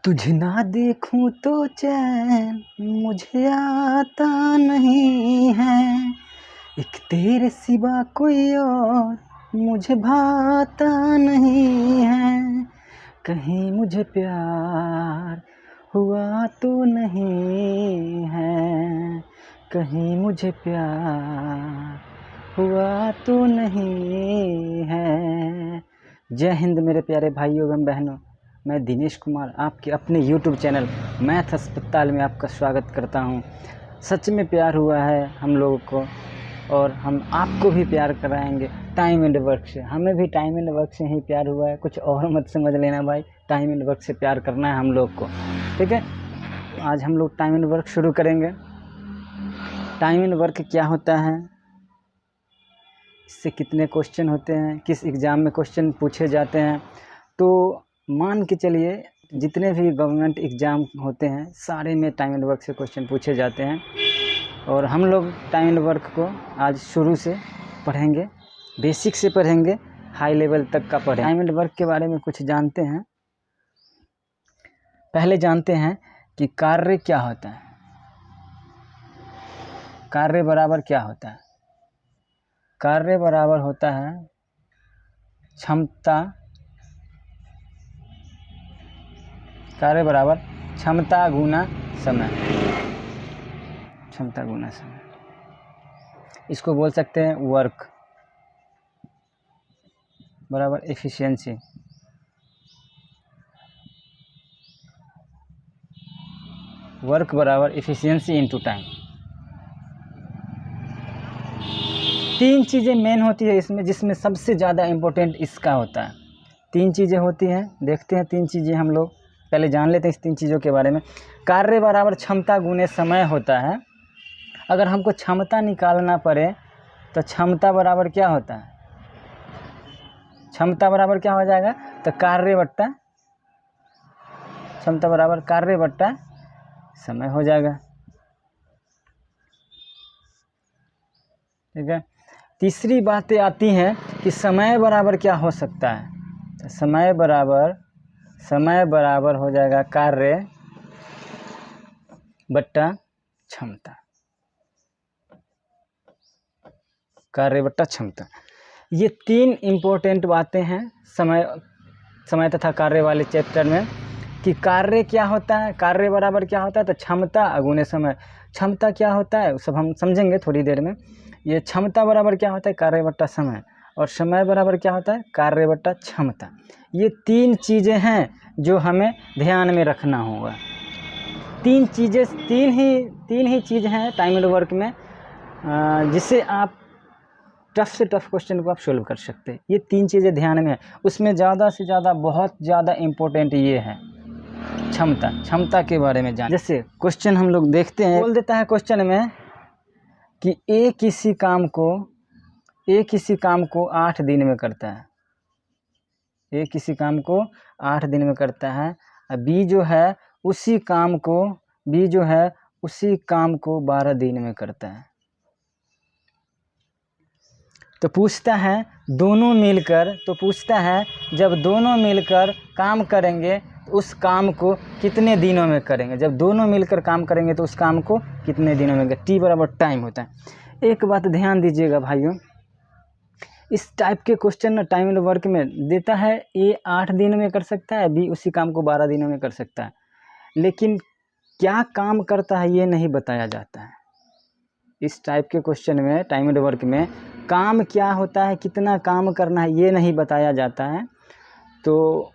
तुझे ना देखूं तो चैन मुझे आता नहीं है, एक तेरे सिवा कोई और मुझे भाता नहीं है। कहीं मुझे प्यार हुआ तो नहीं है, कहीं मुझे प्यार हुआ तो नहीं है। जय हिंद मेरे प्यारे भाइयों एवं बहनों, मैं दिनेश कुमार आपके अपने YouTube चैनल मैथ अस्पताल में आपका स्वागत करता हूं। सच में प्यार हुआ है हम लोगों को और हम आपको भी प्यार कराएंगे टाइम एंड वर्क से। हमें भी टाइम एंड वर्क से ही प्यार हुआ है, कुछ और मत समझ लेना भाई। टाइम एंड वर्क से प्यार करना है हम लोग को, ठीक है। आज हम लोग टाइम एंड वर्क शुरू करेंगे। टाइम एंड वर्क क्या होता है, इससे कितने क्वेश्चन होते हैं, किस एग्ज़ाम में क्वेश्चन पूछे जाते हैं। तो मान के चलिए जितने भी गवर्नमेंट एग्ज़ाम होते हैं सारे में टाइम एंड वर्क से क्वेश्चन पूछे जाते हैं। और हम लोग टाइम एंड वर्क को आज शुरू से पढ़ेंगे, बेसिक से पढ़ेंगे, हाई लेवल तक का पढ़ेंगे। टाइम एंड वर्क के बारे में कुछ जानते हैं। पहले जानते हैं कि कार्य क्या होता है। कार्य बराबर क्या होता है? कार्य बराबर होता है क्षमता, कार्य बराबर क्षमता गुना समय, क्षमता गुना समय। इसको बोल सकते हैं वर्क बराबर एफिशिएंसी। वर्क बराबर एफिशिएंसी इनटू टाइम। तीन चीज़ें मेन होती है इसमें, जिसमें सबसे ज़्यादा इम्पोर्टेंट इसका होता है। तीन चीज़ें होती हैं, देखते हैं तीन चीज़ें हम लोग पहले जान लेते हैं इस तीन चीज़ों के बारे में। कार्य बराबर क्षमता गुने समय होता है। अगर हमको क्षमता निकालना पड़े तो क्षमता बराबर क्या होता है? क्षमता बराबर क्या हो जाएगा? तो कार्य बट्टा क्षमता बराबर कार्य बट्टा समय हो जाएगा, ठीक है। तीसरी बातें आती हैं कि समय बराबर क्या हो सकता है। तो समय बराबर हो जाएगा कार्य बट्टा क्षमता, कार्य बट्टा क्षमता। ये तीन इम्पोर्टेंट बातें हैं समय तथा कार्य वाले चैप्टर में, कि कार्य क्या होता है, कार्य बराबर क्या होता है। तो क्षमता गुने समय। क्षमता क्या होता है सब हम समझेंगे थोड़ी देर में। ये क्षमता बराबर क्या होता है? कार्य बट्टा समय। और समय बराबर क्या होता है? कार्य बट्टा क्षमता। ये तीन चीज़ें हैं जो हमें ध्यान में रखना होगा। तीन ही चीज़ हैं टाइम एंड वर्क में, जिससे आप टफ से टफ क्वेश्चन को आप सोल्व कर सकते हैं। ये तीन चीज़ें ध्यान में है। उसमें ज़्यादा से ज़्यादा बहुत ज़्यादा इम्पोर्टेंट ये है क्षमता के बारे में जान। जैसे क्वेश्चन हम लोग देखते हैं, बोल देता है क्वेश्चन में कि ए किसी काम को 8 दिन में करता है। ए किसी काम को 8 दिन में करता है। बी जो है उसी काम को 12 दिन में करता है। तो पूछता है जब दोनों मिलकर काम करेंगे तो उस काम को कितने दिनों में करेंगे। जब दोनों मिलकर काम करेंगे तो उस काम को कितने दिनों में। टी बराबर टाइम होता है। एक बात ध्यान दीजिएगा भाइयों, इस टाइप के क्वेश्चन ना टाइम एंड वर्क में देता है ए 8 दिन में कर सकता है, बी उसी काम को 12 दिनों में कर सकता है, लेकिन क्या काम करता है ये नहीं बताया जाता है। इस टाइप के क्वेश्चन में टाइम एंड वर्क में काम क्या होता है, कितना काम करना है ये नहीं बताया जाता है। तो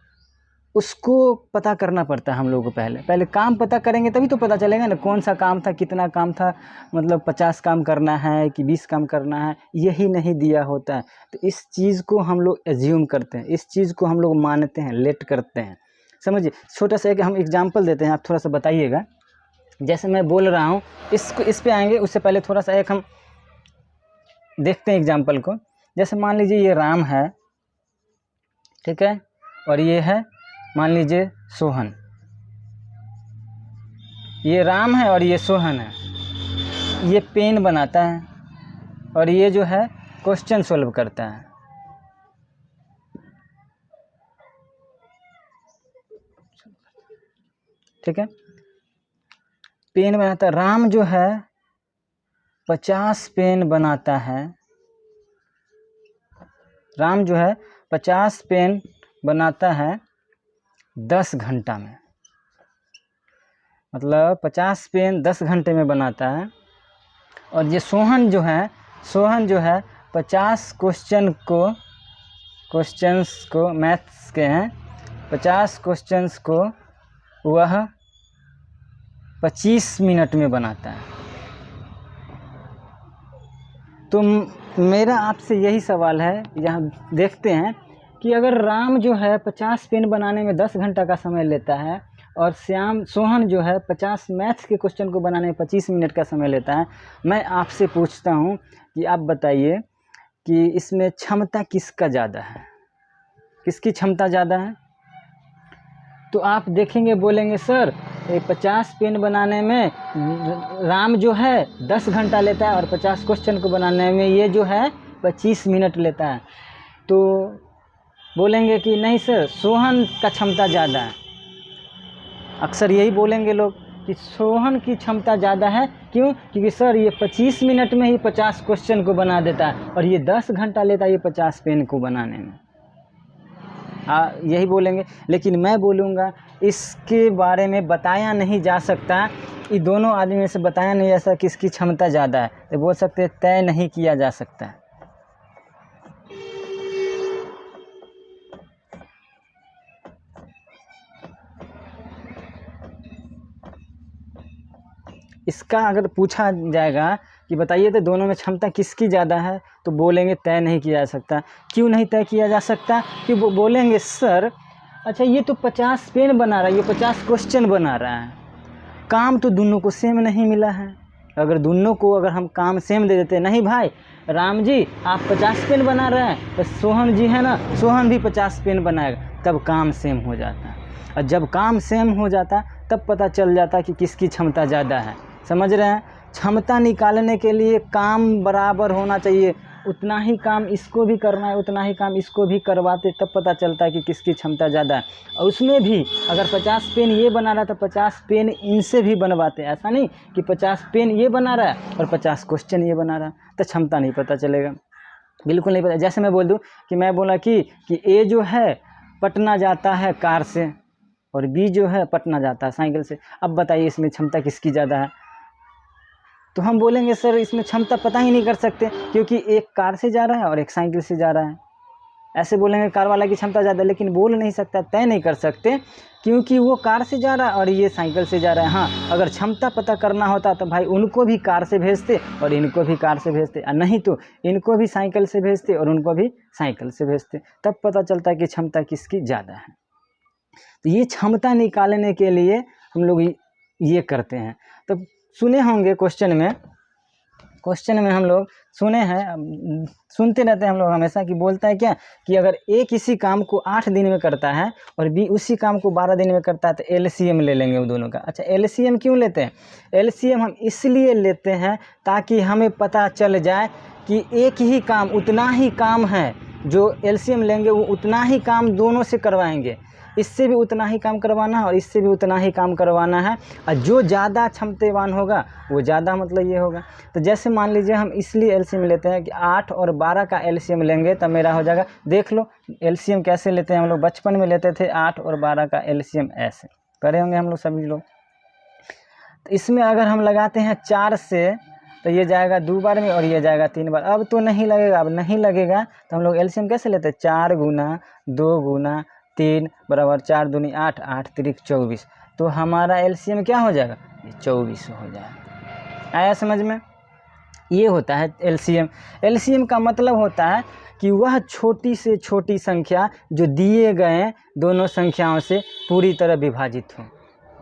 उसको पता करना पड़ता है हम लोगों को। पहले काम पता करेंगे तभी तो पता चलेगा ना कौन सा काम था, कितना काम था, मतलब 50 काम करना है कि 20 काम करना है, यही नहीं दिया होता है। तो इस चीज़ को हम लोग एज्यूम करते हैं, इस चीज़ को हम लोग मानते हैं, लेट करते हैं। समझिए, छोटा सा एक हम एग्जाम्पल देते हैं, आप थोड़ा सा बताइएगा। जैसे मैं बोल रहा हूँ इस पे आएंगे, उससे पहले थोड़ा सा एक हम देखते हैं एग्जाम्पल को। जैसे मान लीजिए ये राम है, ठीक है, और ये है मान लीजिए सोहन। ये राम है और ये सोहन है। ये पेन बनाता है और ये जो है क्वेश्चन सॉल्व करता है। ठीक है। पेन बनाता है, राम जो है 50 पेन बनाता है, राम जो है 50 पेन बनाता है 10 घंटा में, मतलब 50 पेन 10 घंटे में बनाता है। और ये सोहन जो है 50 क्वेश्चंस को मैथ्स के हैं, 50 क्वेश्चंस को वह 25 मिनट में बनाता है। तो मेरा आपसे यही सवाल है, यहाँ देखते हैं कि अगर राम जो है 50 पेन बनाने में 10 घंटा का समय लेता है और सोहन जो है 50 मैथ्स के क्वेश्चन को बनाने में 25 मिनट का समय लेता है, मैं आपसे पूछता हूँ कि आप बताइए कि इसमें क्षमता किसका ज़्यादा है, किसकी क्षमता ज़्यादा है? तो आप देखेंगे, बोलेंगे सर 50 पेन बनाने में राम जो है 10 घंटा लेता है और 50 क्वेश्चन को बनाने में ये जो है 25 मिनट लेता है। तो बोलेंगे कि नहीं सर, सोहन का क्षमता ज़्यादा है। अक्सर यही बोलेंगे लोग कि सोहन की क्षमता ज़्यादा है। क्यों? क्योंकि सर ये 25 मिनट में ही 50 क्वेश्चन को बना देता है और ये 10 घंटा लेता है ये 50 पेन को बनाने में। यही बोलेंगे। लेकिन मैं बोलूँगा इसके बारे में बताया नहीं जा सकता, ये दोनों आदमी में से बताया नहीं जा सकता किसकी क्षमता ज़्यादा है, तो बोल सकते हैं तय नहीं किया जा सकता। इसका अगर पूछा जाएगा कि बताइए तो दोनों में क्षमता किसकी ज़्यादा है, तो बोलेंगे तय नहीं किया जा सकता। क्यों नहीं तय किया जा सकता? कि वो बोलेंगे सर अच्छा ये तो 50 पेन बना रहा है, ये 50 क्वेश्चन बना रहा है, काम तो दोनों को सेम नहीं मिला है। अगर दोनों को अगर हम काम सेम दे देते, नहीं भाई राम जी आप 50 पेन बना रहे हैं तो सोहन जी है ना, सोहन भी 50 पेन बनाएगा, तब काम सेम हो जाता। और जब काम सेम हो जाता तब पता चल जाता कि किसकी क्षमता ज़्यादा है। समझ रहे हैं? क्षमता निकालने के लिए काम बराबर होना चाहिए, उतना ही काम इसको भी करना है, उतना ही काम इसको भी करवाते, तब पता चलता है कि किसकी क्षमता ज़्यादा है। और उसमें भी अगर 50 पेन ये बना रहा है तो 50 पेन इनसे भी बनवाते। ऐसा नहीं कि 50 पेन ये बना रहा है और 50 क्वेश्चन ये बना रहा है, तो क्षमता नहीं पता चलेगा, बिल्कुल नहीं पता। जैसे मैं बोल दूँ कि मैं बोला कि ए जो है पटना जाता है कार से और बी जो है पटना जाता है साइकिल से, अब बताइए इसमें क्षमता किसकी ज़्यादा है? तो हम बोलेंगे सर इसमें क्षमता पता ही नहीं कर सकते, क्योंकि एक कार से जा रहा है और एक साइकिल से जा रहा है। ऐसे बोलेंगे कार वाला की क्षमता ज़्यादा, लेकिन बोल नहीं सकता, तय नहीं कर सकते, क्योंकि वो कार से जा रहा है और ये साइकिल से जा रहा है। हाँ, अगर क्षमता पता करना होता तो भाई उनको भी कार से भेजते और इनको भी कार से भेजते, और नहीं तो इनको भी साइकिल से भेजते और उनको भी साइकिल से भेजते, तब पता चलता कि क्षमता किसकी ज़्यादा है। तो ये क्षमता निकालने के लिए हम लोग ये करते हैं। तो सुने होंगे क्वेश्चन में हम लोग सुने हैं, सुनते रहते हैं हम लोग हमेशा, कि बोलता है क्या कि अगर ए किसी काम को 8 दिन में करता है और बी उसी काम को 12 दिन में करता है तो एलसीएम ले लेंगे वो दोनों का। अच्छा, एलसीएम क्यों लेते हैं? एलसीएम हम इसलिए लेते हैं ताकि हमें पता चल जाए कि एक ही काम, उतना ही काम है, जो एलसीएम लेंगे वो उतना ही काम दोनों से करवाएंगे, इससे भी उतना ही काम करवाना है और इससे भी उतना ही काम करवाना है, और जो ज़्यादा क्षमतावान होगा वो ज़्यादा, मतलब ये होगा। तो जैसे मान लीजिए हम इसलिए एलसीएम लेते हैं कि 8 और 12 का एलसीएम लेंगे तब मेरा हो जाएगा। देख लो एलसीएम कैसे लेते हैं हम लोग, बचपन में लेते थे 8 और 12 का एलसीएम, ऐसे करे होंगे हम लोग सभी लोग। तो इसमें अगर हम लगाते हैं 4 से तो ये जाएगा 2 बार में और ये जाएगा 3 बार। अब तो नहीं लगेगा, अब नहीं लगेगा तो हम लोग एलसीएम कैसे लेते हैं? 4 गुना 2 गुना 3 बराबर 4 दूनी 8, 8 त्रिक 24। तो हमारा एलसीएम क्या हो जाएगा? 24 हो जाएगा। आया समझ में? ये होता है एलसीएम। एलसीएम का मतलब होता है कि वह छोटी से छोटी संख्या जो दिए गए दोनों संख्याओं से पूरी तरह विभाजित हो।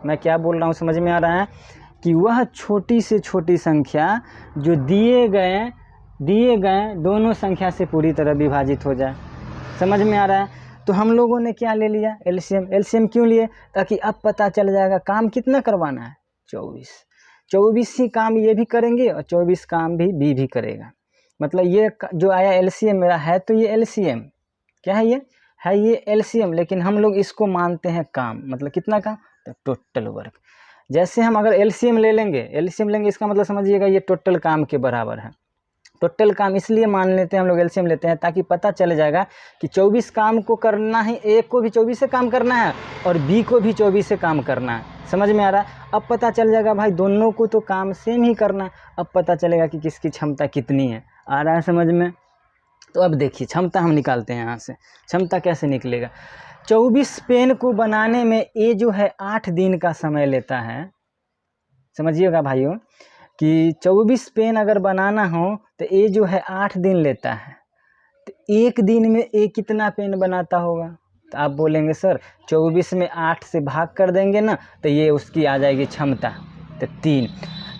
मैं क्या बोल रहा हूँ, समझ में आ रहा है? कि वह छोटी से छोटी संख्या जो दिए गए दोनों संख्या से पूरी तरह विभाजित हो जाए। समझ में आ रहा है? तो हम लोगों ने क्या ले लिया? एलसीएम। एलसीएम क्यों लिए? ताकि अब पता चल जाएगा काम कितना करवाना है, 24। 24 ही काम ये भी करेंगे और 24 काम भी बी भी करेगा। मतलब ये जो आया एलसीएम मेरा है, तो ये एलसीएम क्या है? ये है ये LCM, लेकिन हम लोग इसको मानते हैं काम, मतलब कितना काम, तो टोटल वर्क। जैसे हम अगर LCM लेंगे इसका मतलब समझिएगा ये टोटल काम के बराबर है। टोटल काम इसलिए मान लेते हैं हम लोग LCM लेते हैं ताकि पता चल जाएगा कि 24 काम को करना है, A को भी 24 से काम करना है और B को भी 24 से काम करना है। समझ में आ रहा है? अब पता चल जाएगा भाई दोनों को तो काम सेम ही करना है। अब पता चलेगा कि किसकी क्षमता कितनी है। आ रहा है समझ में? तो अब देखिए क्षमता हम निकालते हैं यहाँ से। क्षमता कैसे निकलेगा? 24 पेन को बनाने में A जो है 8 दिन का समय लेता है। समझिएगा भाइयों कि 24 पेन अगर बनाना हो तो A जो है 8 दिन लेता है, तो एक दिन में A कितना पेन बनाता होगा? तो आप बोलेंगे सर 24 में 8 से भाग कर देंगे ना तो ये उसकी आ जाएगी क्षमता, तो 3।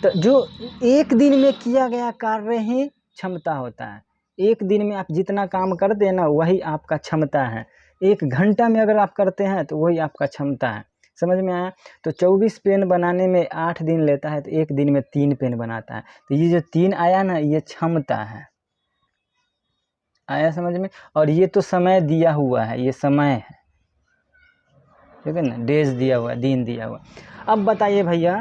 तो जो एक दिन में किया गया कार्य ही क्षमता होता है। एक दिन में आप जितना काम करते हैं ना वही आपका क्षमता है। 1 घंटा में अगर आप करते हैं तो वही आपका क्षमता है। समझ में आया? तो 24 पेन बनाने में 8 दिन लेता है तो एक दिन में 3 पेन बनाता है। तो ये जो 3 आया ना ये क्षमता है। आया समझ में? और ये तो समय दिया हुआ है, ये समय है, ठीक है ना, डेज दिया हुआ है, दिन दिया हुआ। अब बताइए भैया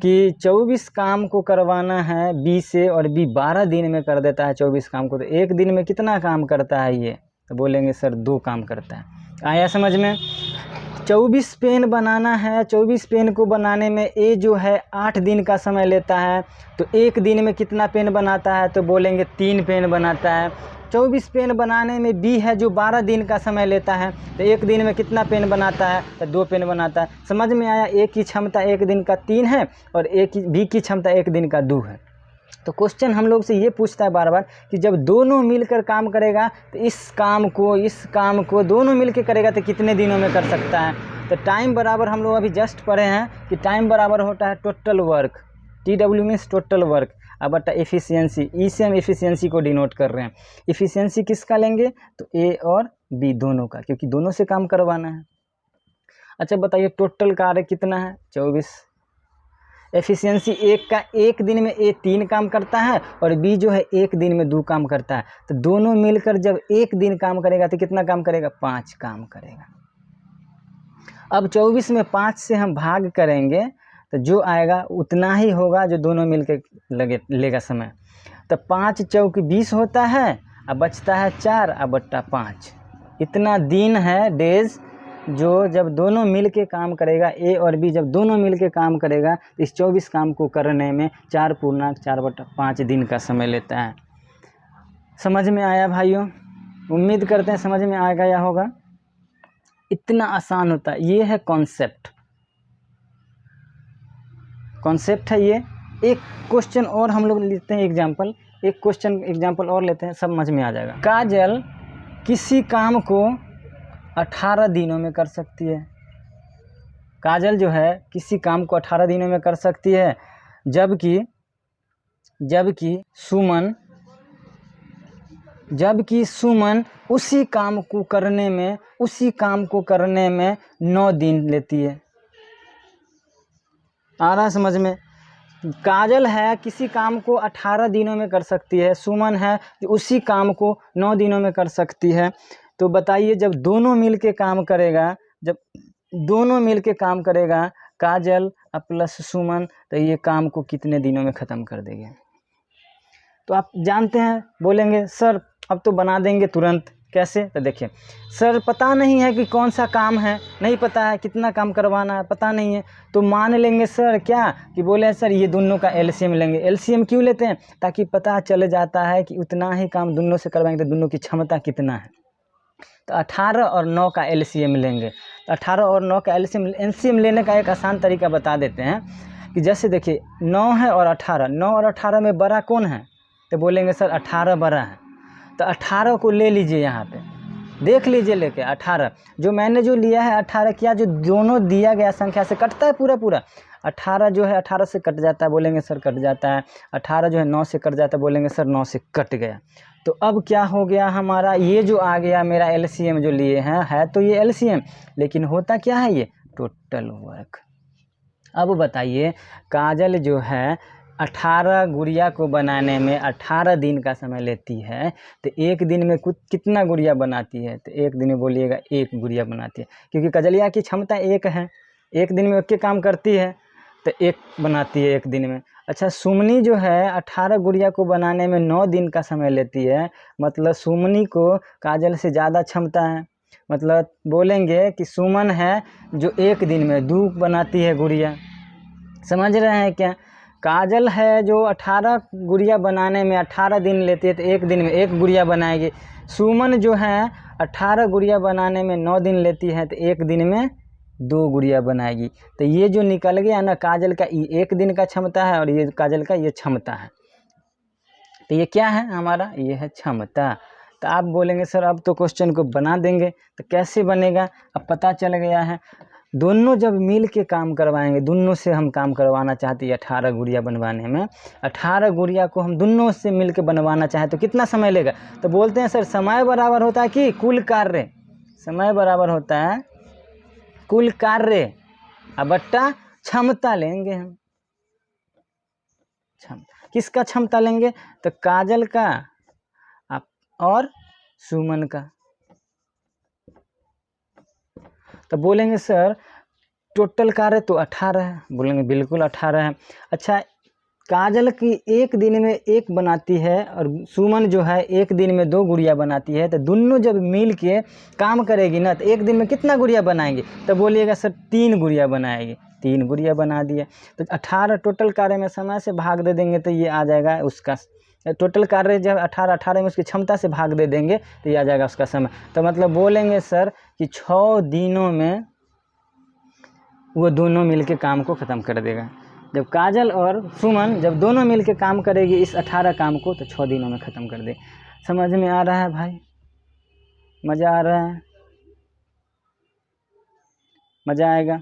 कि 24 काम को करवाना है B से और B 12 दिन में कर देता है 24 काम को, तो एक दिन में कितना काम करता है ये? तो बोलेंगे सर 2 काम करता है। आया समझ में? 24 पेन बनाना है, 24 पेन को बनाने में A जो है 8 दिन का समय लेता है, तो एक दिन में कितना पेन बनाता है? तो बोलेंगे 3 पेन बनाता है। 24 पेन बनाने में B है जो 12 दिन का समय लेता है, तो एक दिन में कितना पेन बनाता है? तो 2 पेन बनाता है। समझ में आया? A की क्षमता एक दिन का 3 है और B की क्षमता एक दिन का 2 है। तो क्वेश्चन हम लोग से ये पूछता है बार बार कि जब दोनों मिलकर काम करेगा तो इस काम को दोनों मिलकर करेगा तो कितने दिनों में कर सकता है? तो टाइम बराबर हम लोग अभी जस्ट पढ़े हैं कि टाइम बराबर होता है total work. TW means total work, अब बटा एफिशिएंसी, ई से हम एफिशिएंसी को डिनोट कर रहे हैं। एफिशिएंसी किसका लेंगे? तो A और B दोनों का, क्योंकि दोनों से काम करवाना है। अच्छा बताइए टोटल कार्य कितना है? 24। एफिशिएंसी एक का, एक दिन में A 3 काम करता है और B जो है एक दिन में 2 काम करता है, तो दोनों मिलकर जब एक दिन काम करेगा तो कितना काम करेगा? 5 काम करेगा। अब 24 में 5 से हम भाग करेंगे तो जो आएगा उतना ही होगा जो दोनों मिलकर लेगा समय। तो 5 चौक 20 होता है, अब बचता है 4 अब बट्टा 5। इतना दिन है डेज जो जब दोनों मिल के काम करेगा, A और B जब दोनों मिल के काम करेगा तो इस 24 काम को करने में 4×4/5 दिन का समय लेता है। समझ में आया भाइयों? उम्मीद करते हैं समझ में आ गया होगा। इतना आसान होता है, ये है कॉन्सेप्ट है ये। एक क्वेश्चन और हम लोग लेते हैं एग्जाम्पल, एक क्वेश्चन एग्जाम्पल और लेते हैं, समझ में आ जाएगा। काजल किसी काम को 18 दिनों में कर सकती है। काजल जो है किसी काम को 18 दिनों में कर सकती है, जबकि सुमन उसी काम को करने में 9 दिन लेती है। आ रहा समझ में? काजल है किसी काम को 18 दिनों में कर सकती है, सुमन है उसी काम को 9 दिनों में कर सकती है। तो बताइए जब दोनों मिल के काम करेगा काजल प्लस सुमन, तो ये काम को कितने दिनों में ख़त्म कर देंगे? तो आप जानते हैं, बोलेंगे सर अब तो बना देंगे तुरंत। कैसे? तो देखिए सर पता नहीं है कि कौन सा काम है, नहीं पता है कितना काम करवाना है, पता नहीं है, तो मान लेंगे सर क्या कि बोले सर ये दोनों का LCM लेंगे। LCM क्यों लेते हैं? ताकि पता चल जाता है कि उतना ही काम दोनों से करवाएंगे तो दोनों की क्षमता कितना है। तो 18 और 9 का LCM लेंगे। तो 18 और 9 का LCM लेने का एक आसान तरीका बता देते हैं कि जैसे देखिए 9 है और 18, 9 और 18 में बड़ा कौन है? तो बोलेंगे सर 18 बड़ा है। तो 18 को ले लीजिए, यहाँ पे देख लीजिए लेके 18 जो मैंने जो लिया है 18, क्या जो दोनों दिया गया संख्या से कटता है पूरा? 18 जो है 18 से कट जाता है, बोलेंगे सर कट जाता है। 18 जो है 9 से कट जाता है, बोलेंगे सर 9 से कट गया। तो अब क्या हो गया हमारा, ये जो आ गया मेरा LCM जो लिए हैं, है तो ये LCM, लेकिन होता क्या है? ये टोटल वर्क। अब बताइए काजल जो है 18 गुड़िया को बनाने में 18 दिन का समय लेती है, तो एक दिन में कुछ कितना गुड़िया बनाती है? तो एक दिन में बोलिएगा 1 गुड़िया बनाती है, क्योंकि कजलिया की क्षमता 1 है, एक दिन में के काम करती है तो 1 बनाती है एक दिन में। अच्छा, सुमनी जो है 18 गुड़िया को बनाने में 9 दिन का समय लेती है, मतलब सुमनी को काजल से ज़्यादा क्षमता है। मतलब बोलेंगे कि सुमन है जो एक दिन में 2 बनाती है गुड़िया। समझ रहे हैं क्या? काजल है जो 18 गुड़िया बनाने में 18 दिन लेती है, तो एक दिन में 1 गुड़िया बनाएगी। सुमन जो है 18 गुड़िया बनाने में 9 दिन लेती है, तो एक दिन में 2 गुड़िया बनाएगी। तो ये जो निकल गया ना, काजल का ये एक दिन का क्षमता है और ये काजल का ये क्षमता है। तो ये क्या है हमारा? ये है क्षमता। तो आप बोलेंगे सर अब तो क्वेश्चन को बना देंगे, तो कैसे बनेगा? अब पता चल गया है। दोनों जब मिल के काम करवाएंगे, दोनों से हम काम करवाना चाहते हैं 18 गुड़िया बनवाने में, 18 गुड़िया को हम दोनों से मिल के बनवाना चाहें तो कितना समय लेगा? तो बोलते हैं सर समय बराबर होता है कि कुल कार्य, समय बराबर होता है कुल कार्य अब बट्टा क्षमता लेंगे हम। किसका क्षमता लेंगे? तो काजल का और सुमन का। तो बोलेंगे सर टोटल कार्य तो 18 है, बोलेंगे बिल्कुल 18 है। अच्छा, काजल की एक दिन में 1 बनाती है और सुमन जो है एक दिन में 2 गुड़िया बनाती है, तो दोनों जब मिल के काम करेगी ना, तो एक दिन में कितना गुड़िया बनाएंगे? तो बोलिएगा सर 3 गुड़िया बनाएगी। 3 गुड़िया बना दिए, तो 18 टोटल कार्य में समय से भाग दे देंगे तो ये आ जाएगा उसका टोटल कार्य। जब 18 में उसकी क्षमता से भाग दे देंगे तो ये आ जाएगा उसका समय। तो मतलब बोलेंगे सर कि 6 दिनों में वो दोनों मिलके काम को ख़त्म कर देगा। जब काजल और सुमन जब दोनों मिलके काम करेगी इस 18 काम को, तो 6 दिनों में ख़त्म कर दे। समझ में आ रहा है भाई? मज़ा आ रहा है? मज़ा आएगा।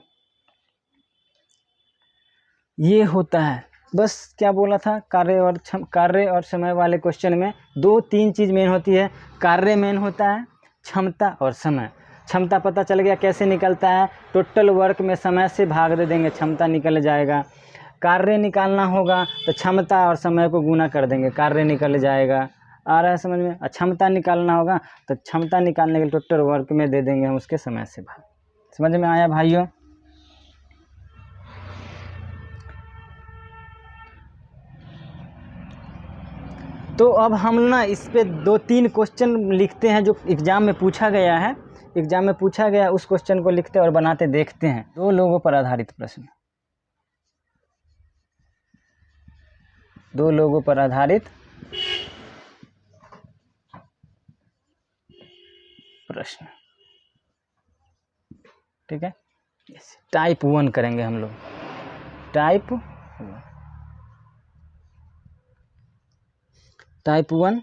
ये होता है। बस क्या बोला था, कार्य और समय वाले क्वेश्चन में 2-3 चीज़ मेन होती है। कार्य मेन होता है, क्षमता और समय। क्षमता पता चल गया कैसे निकलता है? टोटल वर्क में समय से भाग दे देंगे, क्षमता निकल जाएगा। कार्य निकालना होगा तो क्षमता और समय को गुना कर देंगे, कार्य निकल जाएगा। आ रहा है समझ में? क्षमता निकालना होगा तो क्षमता निकालने के लिए टोटल वर्क में दे देंगे हम उसके समय से भाग। समझ में आया भाइयों? तो अब हम ना इस पे 2-3 क्वेश्चन लिखते हैं जो एग्ज़ाम में पूछा गया है। एग्ज़ाम में पूछा गया उस क्वेश्चन को लिखते और बनाते देखते हैं। 2 लोगों पर आधारित प्रश्न, 2 लोगों पर आधारित प्रश्न, ठीक है। टाइप 1 करेंगे हम लोग, टाइप 1।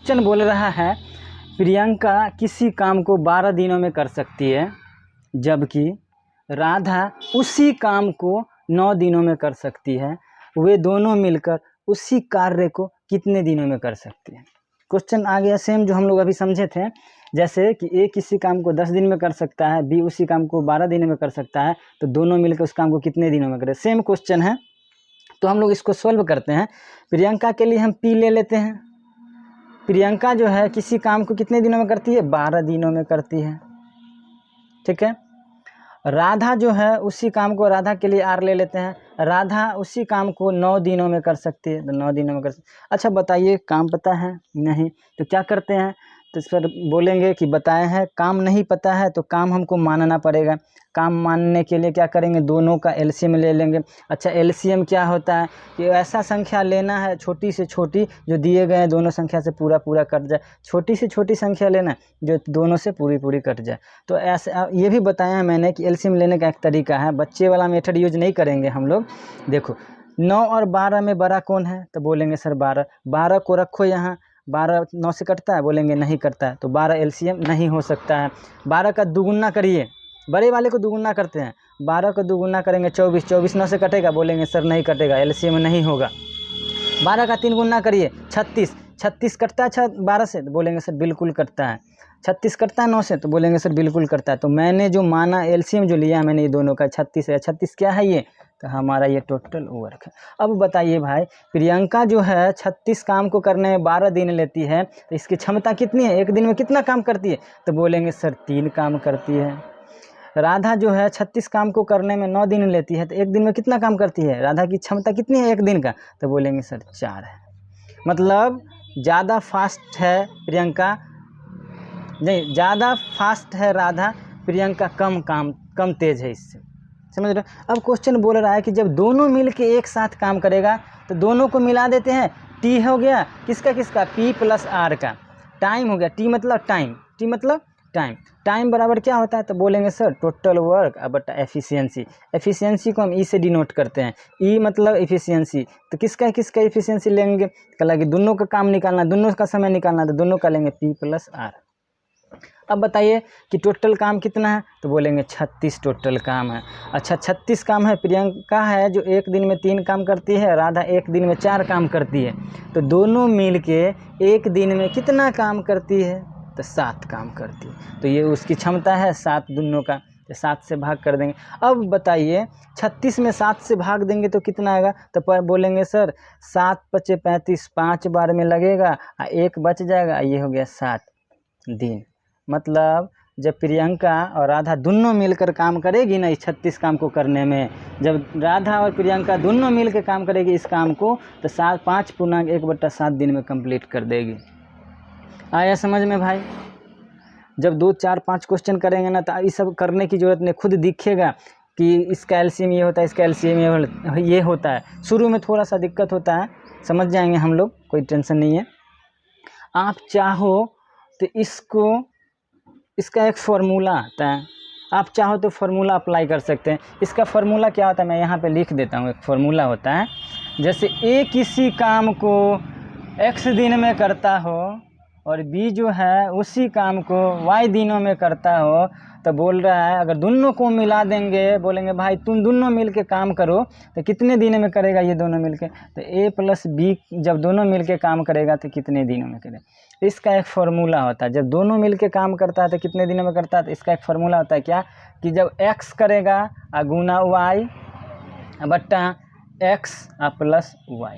क्वेश्चन बोल रहा है प्रियंका किसी काम को 12 दिनों में कर सकती है, जबकि राधा उसी काम को 9 दिनों में कर सकती है। वे दोनों मिलकर उसी कार्य को कितने दिनों में कर सकती है? क्वेश्चन आ गया सेम जो हम लोग अभी समझे थे, जैसे कि ए किसी काम को 10 दिन में कर सकता है, बी उसी काम को 12 दिनों में कर सकता है, तो दोनों मिलकर उस काम को कितने दिनों में करें? सेम क्वेश्चन है, तो हम लोग इसको सॉल्व करते हैं। प्रियंका के लिए हम पी ले लेते हैं। प्रियंका जो है किसी काम को कितने दिनों में करती है? 12 दिनों में करती है, ठीक है। राधा जो है उसी काम को, राधा के लिए आर ले लेते हैं। राधा उसी काम को 9 दिनों में कर सकती है, तो 9 दिनों में कर सकती है। अच्छा बताइए, काम पता है? नहीं। तो क्या करते हैं? तो इस पर बोलेंगे कि बताए हैं। काम नहीं पता है तो काम हमको मानना पड़ेगा। काम मानने के लिए क्या करेंगे? दोनों का एलसीएम ले लेंगे। अच्छा, एलसीएम क्या होता है कि ऐसा संख्या लेना है छोटी से छोटी जो दिए गए हैं दोनों संख्या से पूरा पूरा कट जाए, छोटी से छोटी संख्या लेना है जो दोनों से पूरी पूरी कट जाए। तो ऐसा ये भी बताया है मैंने कि एलसीएम लेने का एक तरीका है, बच्चे वाला मेथड यूज नहीं करेंगे हम लोग। देखो 9 और 12 में बड़ा कौन है? तो बोलेंगे सर 12। 12 को रखो यहाँ, 12 9 से कटता है? बोलेंगे नहीं करता है, तो 12 एलसीएम नहीं हो सकता है। 12 का दुगुना करिए, बड़े वाले को दुगुना करते हैं, 12 को दुगुना करेंगे 24, 24 9 से कटेगा? बोलेंगे सर नहीं कटेगा, एलसीएम नहीं होगा। 12 का 3 गुना करिए, 36, 36 कटता है 12 से? तो बोलेंगे सर बिल्कुल कटता है। 36 कटता है 9 से? तो बोलेंगे सर बिल्कुल कटता है। तो मैंने जो माना एलसीएम जो लिया मैंने ये दोनों का 36 है। 36 क्या है ये? तो हमारा ये टोटल वर्क है। अब बताइए भाई, प्रियंका जो है 36 काम को करने में 12 दिन लेती है, तो इसकी क्षमता कितनी है, एक दिन में कितना काम करती है? तो बोलेंगे सर 3 काम करती है। राधा जो है 36 काम को करने में 9 दिन लेती है, तो एक दिन में कितना काम करती है? राधा की क्षमता कितनी है एक दिन का? तो बोलेंगे सर 4 है। मतलब ज़्यादा फास्ट है प्रियंका, नहीं ज़्यादा फास्ट है राधा, प्रियंका कम तेज़ है इससे। समझ रहे हो? अब क्वेश्चन बोल रहा है कि जब दोनों मिल के एक साथ काम करेगा तो दोनों को मिला देते हैं। टी हो गया किसका पी प्लस आर का, टाइम हो गया, टी मतलब टाइम, टाइम बराबर क्या होता है? तो बोलेंगे सर टोटल वर्क बटा एफिशिएंसी। एफिशिएंसी को हम ई से डिनोट करते हैं, ई मतलब एफिशिएंसी। तो किसका एफिशिएंसी लेंगे? कल कि दोनों का काम निकालना, दोनों का समय निकालना, तो दोनों का लेंगे पी प्लस आर। अब बताइए कि टोटल काम कितना है? तो बोलेंगे 36 टोटल काम है। अच्छा 36 काम है, प्रियंका है जो एक दिन में 3 काम करती है, राधा एक दिन में 4 काम करती है, तो दोनों मिल के एक दिन में कितना काम करती है? तो 7 काम करती है। तो ये उसकी क्षमता है 7 दोनों का, तो 7 से भाग कर देंगे। अब बताइए 36 में 7 से भाग देंगे तो कितना आएगा? तो पर बोलेंगे सर 7 × 5 = 35, 5 बार में लगेगा, 1 बच जाएगा, ये हो गया 7 दिन। मतलब जब प्रियंका और राधा दोनों मिलकर काम करेगी ना इस 36 काम को करने में, जब राधा और प्रियंका दोनों मिलकर काम करेगी इस काम को, तो 5.1/7 दिन में कंप्लीट कर देगी। आया समझ में भाई? जब 2, 4, 5 क्वेश्चन करेंगे ना तो ये सब करने की ज़रूरत नहीं, खुद दिखेगा कि इसका एलसीएम ये होता है, इसका एलसीएम ये होता है। शुरू में थोड़ा सा दिक्कत होता है, समझ जाएंगे हम लोग, कोई टेंशन नहीं है। आप चाहो तो इसका एक फार्मूला आता है, आप चाहो तो फार्मूला अप्लाई कर सकते हैं। इसका फार्मूला क्या होता है मैं यहाँ पे लिख देता हूँ। एक फार्मूला होता है, जैसे ए किसी काम को x दिन में करता हो और बी जो है उसी काम को y दिनों में करता हो, तो बोल रहा है अगर दोनों को मिला देंगे, बोलेंगे भाई तुम दोनों मिल के काम करो तो कितने दिनों में करेगा ये दोनों मिल के? तो a + b जब दोनों मिल के काम करेगा तो कितने दिनों में करेगा? इसका एक फार्मूला होता है, जब दोनों मिल के काम करता है तो कितने दिनों में करता है? तो इसका एक फार्मूला होता है क्या, कि जब x करेगा गुना y बट्टा x प्लस y।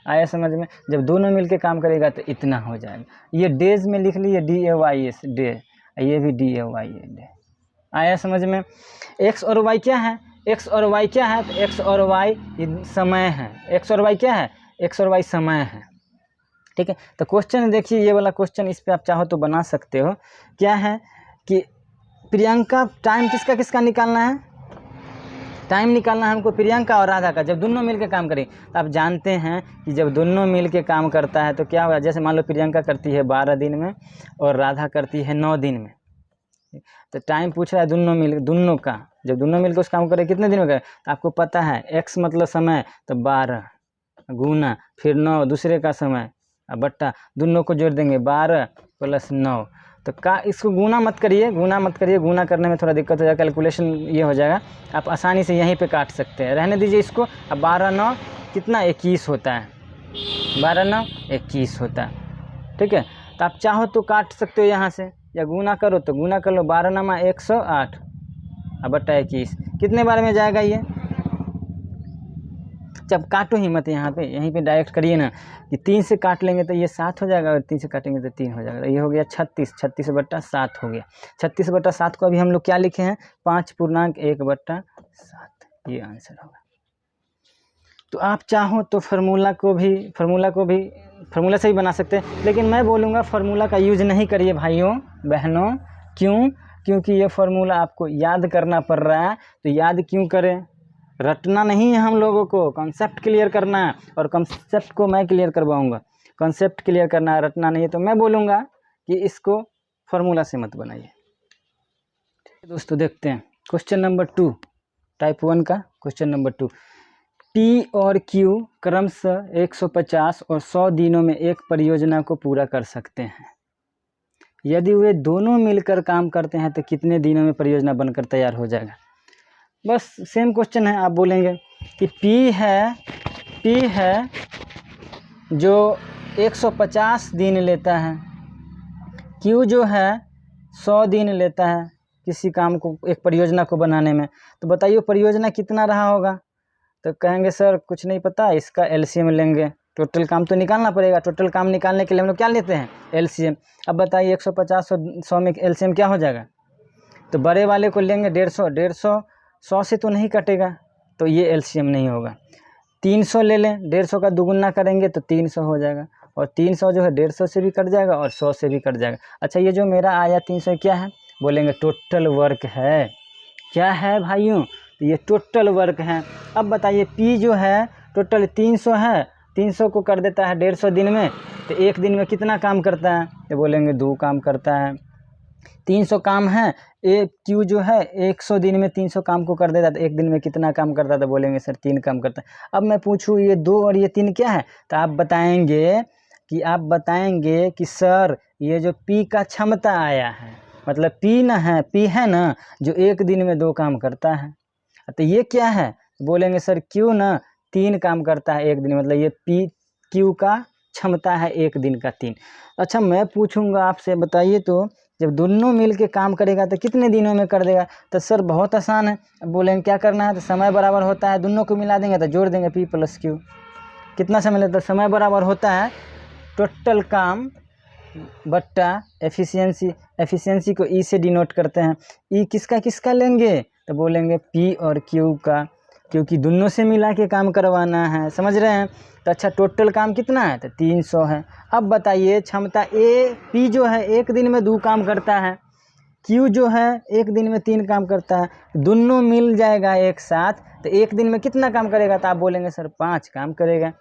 आया समझ में? जब दोनों मिल के काम करेगा तो इतना हो जाएगा। ये डेज में लिख लीजिए DAYS डे, ये भी DAY डे। आया समझ में? x और y क्या है? x और y क्या है? तो x और y समय है। x और y क्या है? x और y समय है। ठीक है, तो क्वेश्चन देखिए, ये वाला क्वेश्चन, इस पे आप चाहो तो बना सकते हो। क्या है कि प्रियंका टाइम किसका निकालना है? टाइम निकालना है हमको प्रियंका और राधा का, जब दोनों मिलकर काम करें। तो आप जानते हैं कि जब दोनों मिलकर काम करता है तो क्या होगा, जैसे मान लो प्रियंका करती है 12 दिन में और राधा करती है 9 दिन में, तो टाइम पूछ रहा है दोनों का, जब दोनों मिलकर उस काम करें कितने दिन में करें? तो आपको पता है x मतलब समय, तो 12 गुना फिर 9 दूसरे का समय बट्टा दोनों को जोड़ देंगे 12 + 9। तो इसको गुना मत करिए, गुना करने में थोड़ा दिक्कत हो जाएगा, कैलकुलेशन ये हो जाएगा। आप आसानी से यहीं पे काट सकते हैं, रहने दीजिए इसको। अब 12 × 9 कितना? 21 होता है, 12 × 9 21 होता है। ठीक है, तो आप चाहो तो काट सकते हो यहाँ से, या गुना करो तो गुना कर लो। 12 × 9 = 108 बट्टा 21, कितने बार में जाएगा ये? जब काटो ही मत यहाँ पे, यहीं पे डायरेक्ट करिए ना, कि 3 से काट लेंगे तो ये 7 हो जाएगा, और 3 से काटेंगे तो 3 हो जाएगा। ये हो गया 36/7 हो गया। 36/7 को अभी हम लोग क्या लिखे हैं? 5.1/7, ये आंसर होगा। तो आप चाहो तो फार्मूला से ही बना सकते हैं, लेकिन मैं बोलूँगा फार्मूला का यूज नहीं करिए भाइयों बहनों। क्यों? क्योंकि ये फार्मूला आपको याद करना पड़ रहा है। तो याद क्यों करें? रटना नहीं है हम लोगों को, कॉन्सेप्ट क्लियर करना है, और कॉन्सेप्ट को मैं क्लियर करवाऊंगा। कॉन्सेप्ट क्लियर करना है, रटना नहीं है। तो मैं बोलूँगा कि इसको फार्मूला से मत बनाइए। दोस्तों देखते हैं क्वेश्चन नंबर 2, टाइप 1 का क्वेश्चन नंबर 2। P और Q क्रमशः 150 और 100 दिनों में एक परियोजना को पूरा कर सकते हैं। यदि वे दोनों मिलकर काम करते हैं तो कितने दिनों में परियोजना बनकर तैयार हो जाएगा? बस सेम क्वेश्चन है। आप बोलेंगे कि P है जो 150 दिन लेता है, Q जो है 100 दिन लेता है, किसी काम को, एक परियोजना को बनाने में। तो बताइए परियोजना कितना रहा होगा। तो कहेंगे सर कुछ नहीं पता, इसका एलसीएम लेंगे, टोटल काम तो निकालना पड़ेगा। टोटल काम निकालने के लिए हम लोग क्या लेते हैं, एलसीएम। अब बताइए 150 100 में एलसीएम क्या हो जाएगा। तो बड़े वाले को लेंगे 150, 150 100 से तो नहीं कटेगा, तो ये एलसीएम नहीं होगा। 300 ले लें, 150 का दुगुना करेंगे तो 300 हो जाएगा, और 300 जो है 150 से भी कट जाएगा और 100 से भी कट जाएगा। अच्छा ये जो मेरा आया 300 क्या है, बोलेंगे टोटल वर्क है। क्या है भाइयों, तो ये टोटल वर्क है। अब बताइए पी जो है टोटल 300 है, 300 को कर देता है 150 दिन में, तो एक दिन में कितना काम करता है, तो बोलेंगे 2 काम करता है। 300 काम है, ए क्यू जो है 100 दिन में 300 काम को कर देता है, तो एक दिन में कितना काम करता है, तो बोलेंगे सर 3 काम करता है। अब मैं पूछूँ ये 2 और ये 3 क्या है, तो आप बताएंगे कि सर ये जो पी का क्षमता आया है, मतलब पी है ना जो एक दिन में 2 काम करता है, तो ये क्या है, बोलेंगे सर क्यू ना 3 काम करता है एक दिन, मतलब ये पी क्यू का क्षमता है एक दिन का 3। अच्छा मैं पूछूंगा आपसे, बताइए तो जब दोनों मिल के काम करेगा तो कितने दिनों में कर देगा। तो सर बहुत आसान है, बोलेंगे क्या करना है, तो समय बराबर होता है, दोनों को मिला देंगे तो जोड़ देंगे पी प्लस क्यू। कितना समय लेता है, समय बराबर होता है टोटल काम बट्टा एफिशिएंसी। एफिशिएंसी को ई से डिनोट करते हैं। ई किसका लेंगे, तो बोलेंगे पी और क्यू का, क्योंकि दोनों से मिला के काम करवाना है, समझ रहे हैं। तो अच्छा टोटल काम कितना है, तो 300 है। अब बताइए क्षमता ए पी जो है एक दिन में 2 काम करता है, क्यू जो है एक दिन में 3 काम करता है, दोनों मिल जाएगा एक साथ, तो एक दिन में कितना काम करेगा, तो आप बोलेंगे सर 5 काम करेगा।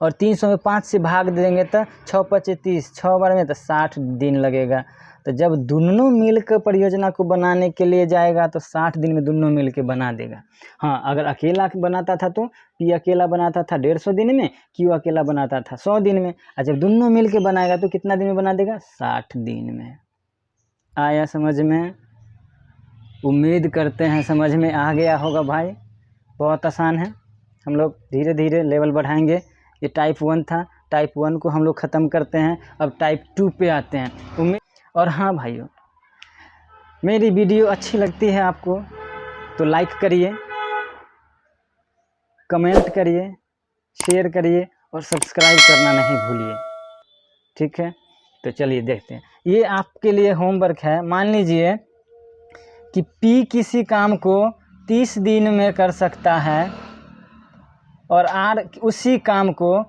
और 300 में 5 से भाग देंगे तो 6 × 30, 6 बार में तो 60 दिन लगेगा। तो जब दोनों मिलकर परियोजना को बनाने के लिए जाएगा तो 60 दिन में दोनों मिलकर बना देगा। हाँ अगर अकेला बनाता था तो पी अकेला बनाता था 150 दिन में, क्यू अकेला बनाता था 100 दिन में, और जब दोनों मिलकर बनाएगा तो कितना दिन में बना देगा, 60 दिन में। आया समझ में, उम्मीद करते हैं समझ में आ गया होगा भाई। बहुत आसान है, हम लोग धीरे धीरे लेवल बढ़ाएंगे। ये टाइप 1 था, टाइप 1 को हम लोग ख़त्म करते हैं, अब टाइप 2 पे आते हैं। और हाँ भाइयों, मेरी वीडियो अच्छी लगती है आपको तो लाइक करिए, कमेंट करिए, शेयर करिए और सब्सक्राइब करना नहीं भूलिए, ठीक है। तो चलिए देखते हैं, ये आपके लिए होमवर्क है। मान लीजिए कि पी किसी काम को 30 दिन में कर सकता है और आर उसी काम को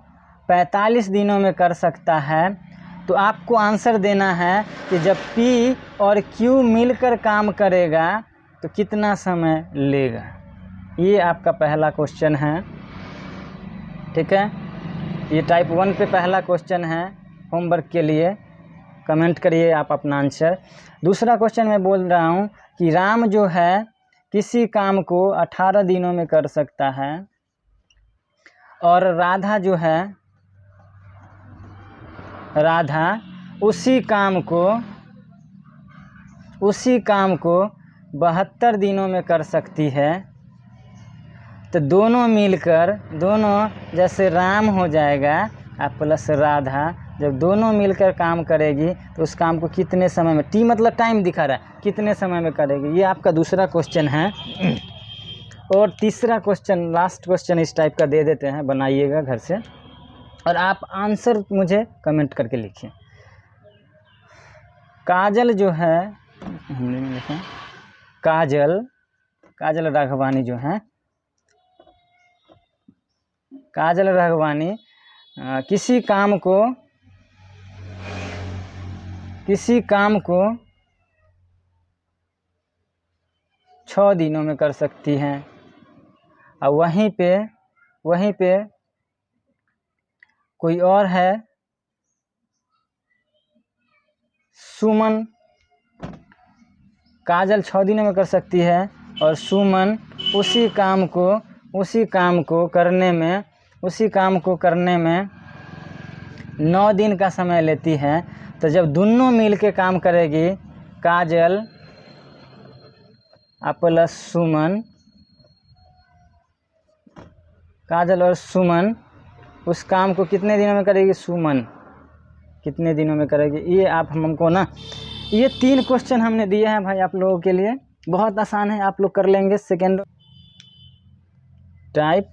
45 दिनों में कर सकता है, तो आपको आंसर देना है कि जब पी और क्यू मिलकर काम करेगा तो कितना समय लेगा। ये आपका पहला क्वेश्चन है, ठीक है। ये टाइप 1 पे पहला क्वेश्चन है होमवर्क के लिए। कमेंट करिए आप अपना आंसर। दूसरा क्वेश्चन मैं बोल रहा हूँ कि राम जो है किसी काम को 18 दिनों में कर सकता है और राधा जो है, राधा उसी काम को 72 दिनों में कर सकती है। तो दोनों मिलकर, दोनों जैसे राम हो जाएगा और प्लस राधा, जब दोनों मिलकर काम करेगी तो उस काम को कितने समय में, टी मतलब टाइम दिखा रहा है, कितने समय में करेगी। ये आपका दूसरा क्वेश्चन है। और तीसरा क्वेश्चन, लास्ट क्वेश्चन इस टाइप का दे देते हैं, बनाइएगा घर से और आप आंसर मुझे कमेंट करके लिखिए। काजल जो है, हिंदी में लिखें, काजल राघवानी जो है, काजल राघवानी किसी काम को 6 दिनों में कर सकती हैं। और वहीं पे कोई और है, सुमन, काजल 6 दिनों में कर सकती है और सुमन उसी काम को करने में 9 दिन का समय लेती है। तो जब दोनों मिल के काम करेगी, काजल प्लस सुमन, काजल और सुमन उस काम को कितने दिनों में करेगी, सुमन कितने दिनों में करेगी। ये आप हमको ना ये 3 क्वेश्चन हमने दिए हैं भाई आप लोगों के लिए, बहुत आसान है, आप लोग कर लेंगे। सेकेंड टाइप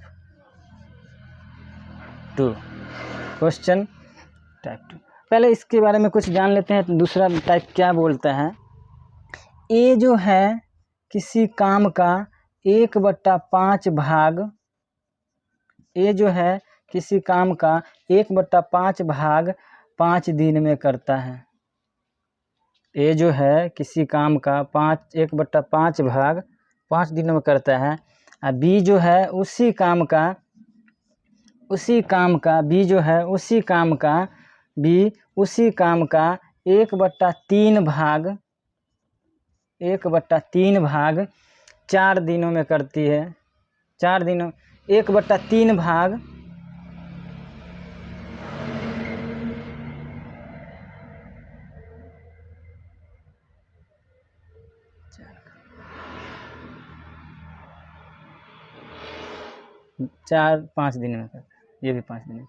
2 क्वेश्चन टाइप 2, पहले इसके बारे में कुछ जान लेते हैं। तो दूसरा टाइप क्या बोलता है, ए जो है किसी काम का 1/5 भाग, ए जो है किसी काम का 1/5 भाग 5 दिन में करता है। ए जो है किसी काम का 1/5 भाग 5 दिनों में करता है। और बी जो है उसी काम का बी जो है उसी काम का 1/3 भाग 4 दिनों में करती है। 4 दिनों 1/3 भाग 4-5 दिन में करता है, ये भी 5 दिन में।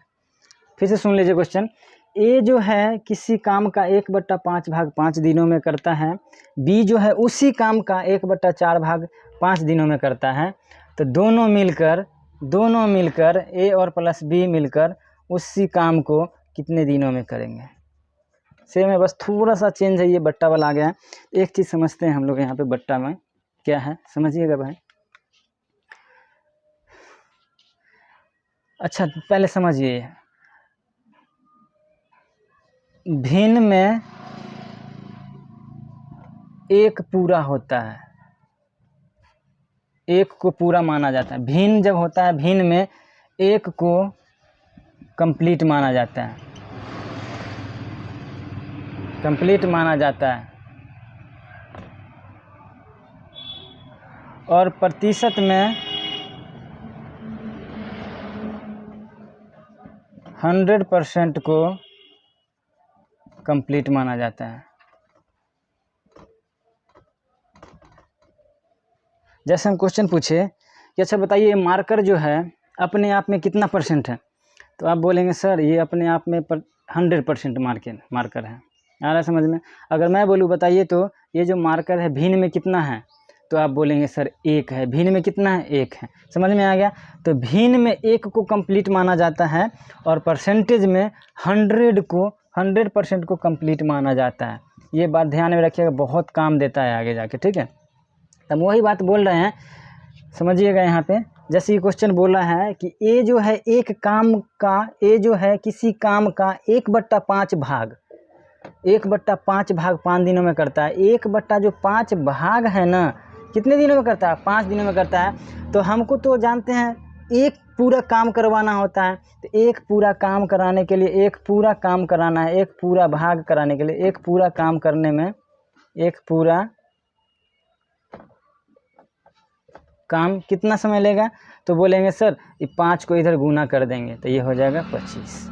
फिर से सुन लीजिए क्वेश्चन, ए जो है किसी काम का 1/5 भाग 5 दिनों में करता है, बी जो है उसी काम का 1/4 भाग 5 दिनों में करता है। तो दोनों मिलकर ए और प्लस बी मिलकर उसी काम को कितने दिनों में करेंगे। सेम है, बस थोड़ा सा चेंज है, ये बट्टा वाला आ गया है। एक चीज़ समझते हैं हम लोग यहाँ पे बट्टा में क्या है, समझिएगा भाई। अच्छा पहले समझिए, भिन्न में एक पूरा होता है, एक को पूरा माना जाता है। भिन्न जब होता है, भिन्न में एक को कंप्लीट माना जाता है, कंप्लीट माना जाता है। और प्रतिशत में 100% को कंप्लीट माना जाता है। जैसे हम क्वेश्चन पूछे कि अच्छा बताइए मार्कर जो है अपने आप में कितना % है, तो आप बोलेंगे सर ये अपने आप में 100% मार्कर है। आ रहा है समझ में। अगर मैं बोलूँ बताइए तो ये जो मार्कर है भिन्न में कितना है, तो आप बोलेंगे सर 1 है। भिन्न में कितना है, 1 है। समझ में आ गया। तो भिन्न में 1 को कंप्लीट माना जाता है और परसेंटेज में 100% को कंप्लीट माना जाता है। ये बात ध्यान में रखिएगा, बहुत काम देता है आगे जाके, ठीक है। तब वही बात बोल रहे हैं, समझिएगा यहाँ पे। जैसे ये क्वेश्चन बोला है कि ए जो है एक काम का, ए जो है किसी काम का 1/5 भाग 5 दिनों में करता है। 1/5 भाग है ना, कितने दिनों में करता है, 5 दिनों में करता है। तो हमको तो जानते हैं एक पूरा काम करवाना होता है, तो एक पूरा काम कराने के लिए एक पूरा काम कराना है, एक पूरा भाग कराने के लिए एक पूरा काम करने में एक पूरा काम कितना समय लेगा। तो बोलेंगे सर ये 5 को इधर गुना कर देंगे तो ये हो जाएगा 25।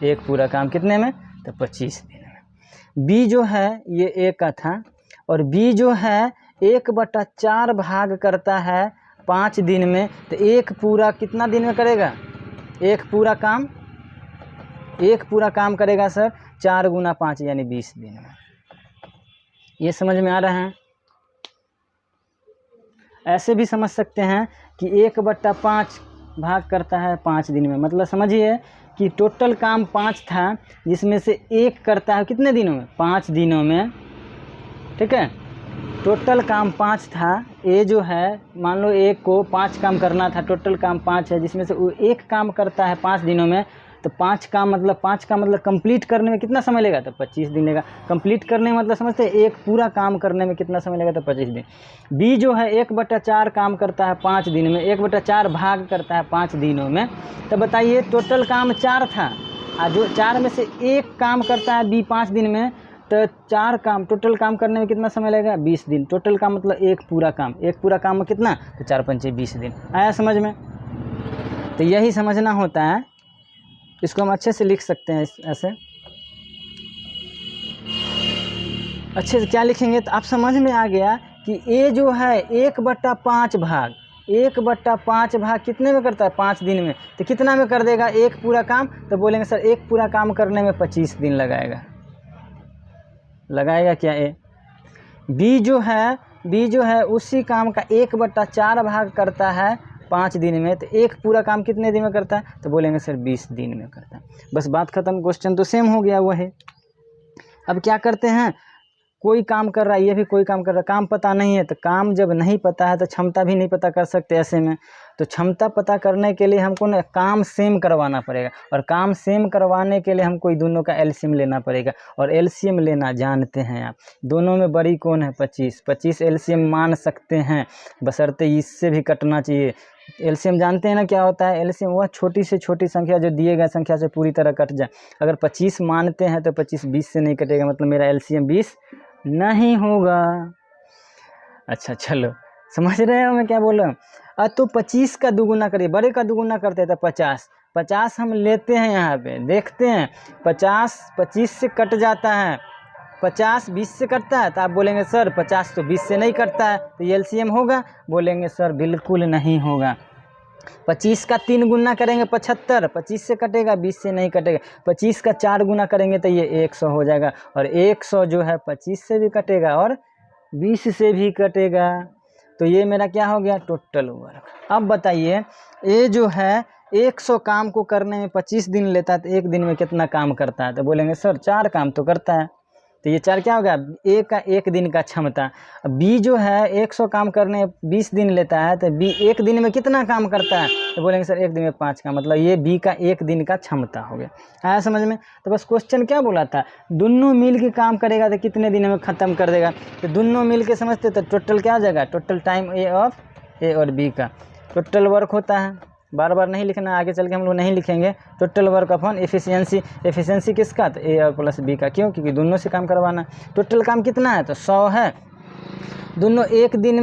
एक पूरा काम कितने में, तो 25 दिन में। बी जो है ये ए का था, और बी जो है 1/4 भाग करता है 5 दिन में, तो एक पूरा कितना दिन में करेगा, एक पूरा काम करेगा सर 4 गुना 5 यानी 20 दिन में। ये समझ में आ रहा है। ऐसे भी समझ सकते हैं कि 1/5 भाग करता है 5 दिन में, मतलब समझिए कि टोटल काम 5 था, जिसमें से 1 करता है कितने दिनों में, 5 दिनों में, ठीक है। टोटल काम 5 था, ए जो है मान लो 1 को 5 काम करना था, टोटल काम 5 है, जिसमें से वो 1 काम करता है 5 दिनों में। तो 5 का मतलब कंप्लीट करने में कितना समय लेगा, तो 25 दिन लेगा। कंप्लीट करने में मतलब समझते हैं एक पूरा काम करने में कितना समय लेगा, तो 25 दिन। बी जो है 1/4 काम करता है 5 दिन में, 1/4 भाग करता है 5 दिनों में। तो बताइए टोटल काम 4 था, और जो 4 में से 1 काम करता है बी 5 दिन में, तो 4 काम टोटल काम करने में कितना समय लगेगा, 20 दिन। टोटल काम मतलब एक पूरा काम में कितना, तो 4×5 20 दिन। आया समझ में। तो यही समझना होता है, इसको हम अच्छे से लिख सकते हैं ऐसे। अच्छे से क्या लिखेंगे, तो आप समझ में आ गया कि ए जो है 1/5 भाग कितने में करता है, 5 दिन में। तो कितना में कर देगा एक पूरा काम, तो बोलेंगे सर एक पूरा काम करने में 25 दिन लगाएगा क्या ए। बी जो है उसी काम का 1/4 भाग करता है 5 दिन में, तो एक पूरा काम कितने दिन में करता है, तो बोलेंगे सर 20 दिन में करता है। बस बात खत्म, क्वेश्चन तो सेम हो गया वही। अब क्या करते हैं, कोई काम कर रहा है, ये भी कोई काम कर रहा है, काम पता नहीं है, तो काम जब नहीं पता है तो क्षमता भी नहीं पता कर सकते ऐसे में। तो क्षमता पता करने के लिए हमको ना काम सेम करवाना पड़ेगा, और काम सेम करवाने के लिए हमको दोनों का एलसीएम लेना पड़ेगा। और एलसीएम लेना जानते हैं आप, दोनों में बड़ी कौन है, 25 एलसीएम मान सकते हैं, बशर्ते इससे भी कटना चाहिए। एलसीएम जानते हैं ना क्या होता है, एलसीएम वह छोटी से छोटी संख्या जो दिए गए संख्या से पूरी तरह कट जाए। अगर 25 मानते हैं तो 25 20 से नहीं कटेगा, मतलब मेरा एलसीएम 20 नहीं होगा। अच्छा चलो, समझ रहे हो मैं क्या बोल रहा हूँ। तो 25 का दुगुना करिए, बड़े का दुगुना करते हैं तो 50 हम लेते हैं, यहाँ पे देखते हैं 50 25 से कट जाता है, 50 20 से कटता है, तो आप बोलेंगे सर 50 तो 20 से नहीं कटता है, तो ये एलसीएम होगा, बोलेंगे सर बिल्कुल नहीं होगा। 25 का 3 गुना करेंगे 75, 25 से कटेगा, 20 से नहीं कटेगा। 25 का 4 गुना करेंगे तो ये 100 हो जाएगा, और 100 जो है 25 से भी कटेगा और 20 से भी कटेगा। तो ये मेरा क्या हो गया, टोटल वर्क। अब बताइए, ये जो है 100 काम को करने में 25 दिन लेता है, तो एक दिन में कितना काम करता है, तो बोलेंगे सर 4 काम तो करता है। तो ये 4 क्या हो गया, ए का 1 दिन का क्षमता। बी जो है 100 काम करने 20 दिन लेता है, तो बी एक दिन में कितना काम करता है, तो बोलेंगे सर एक दिन में 5 काम, मतलब ये बी का 1 दिन का क्षमता हो गया। आया समझ में। तो बस क्वेश्चन क्या बोला था, दोनों मिल के काम करेगा तो कितने दिन में ख़त्म कर देगा, तो दोनों मिल के समझते तो टोटल क्या हो जाएगा, टोटल टाइम ए और बी का टोटल वर्क होता है। बार बार नहीं लिखना, आगे चल के हम लोग नहीं लिखेंगे। टोटल वर्क अपॉन एफिशिएंसी किसका, तो ए और प्लस बी का। क्यों, क्योंकि दोनों से काम करवाना। टोटल काम कितना है, तो 100 है। दोनों एक दिन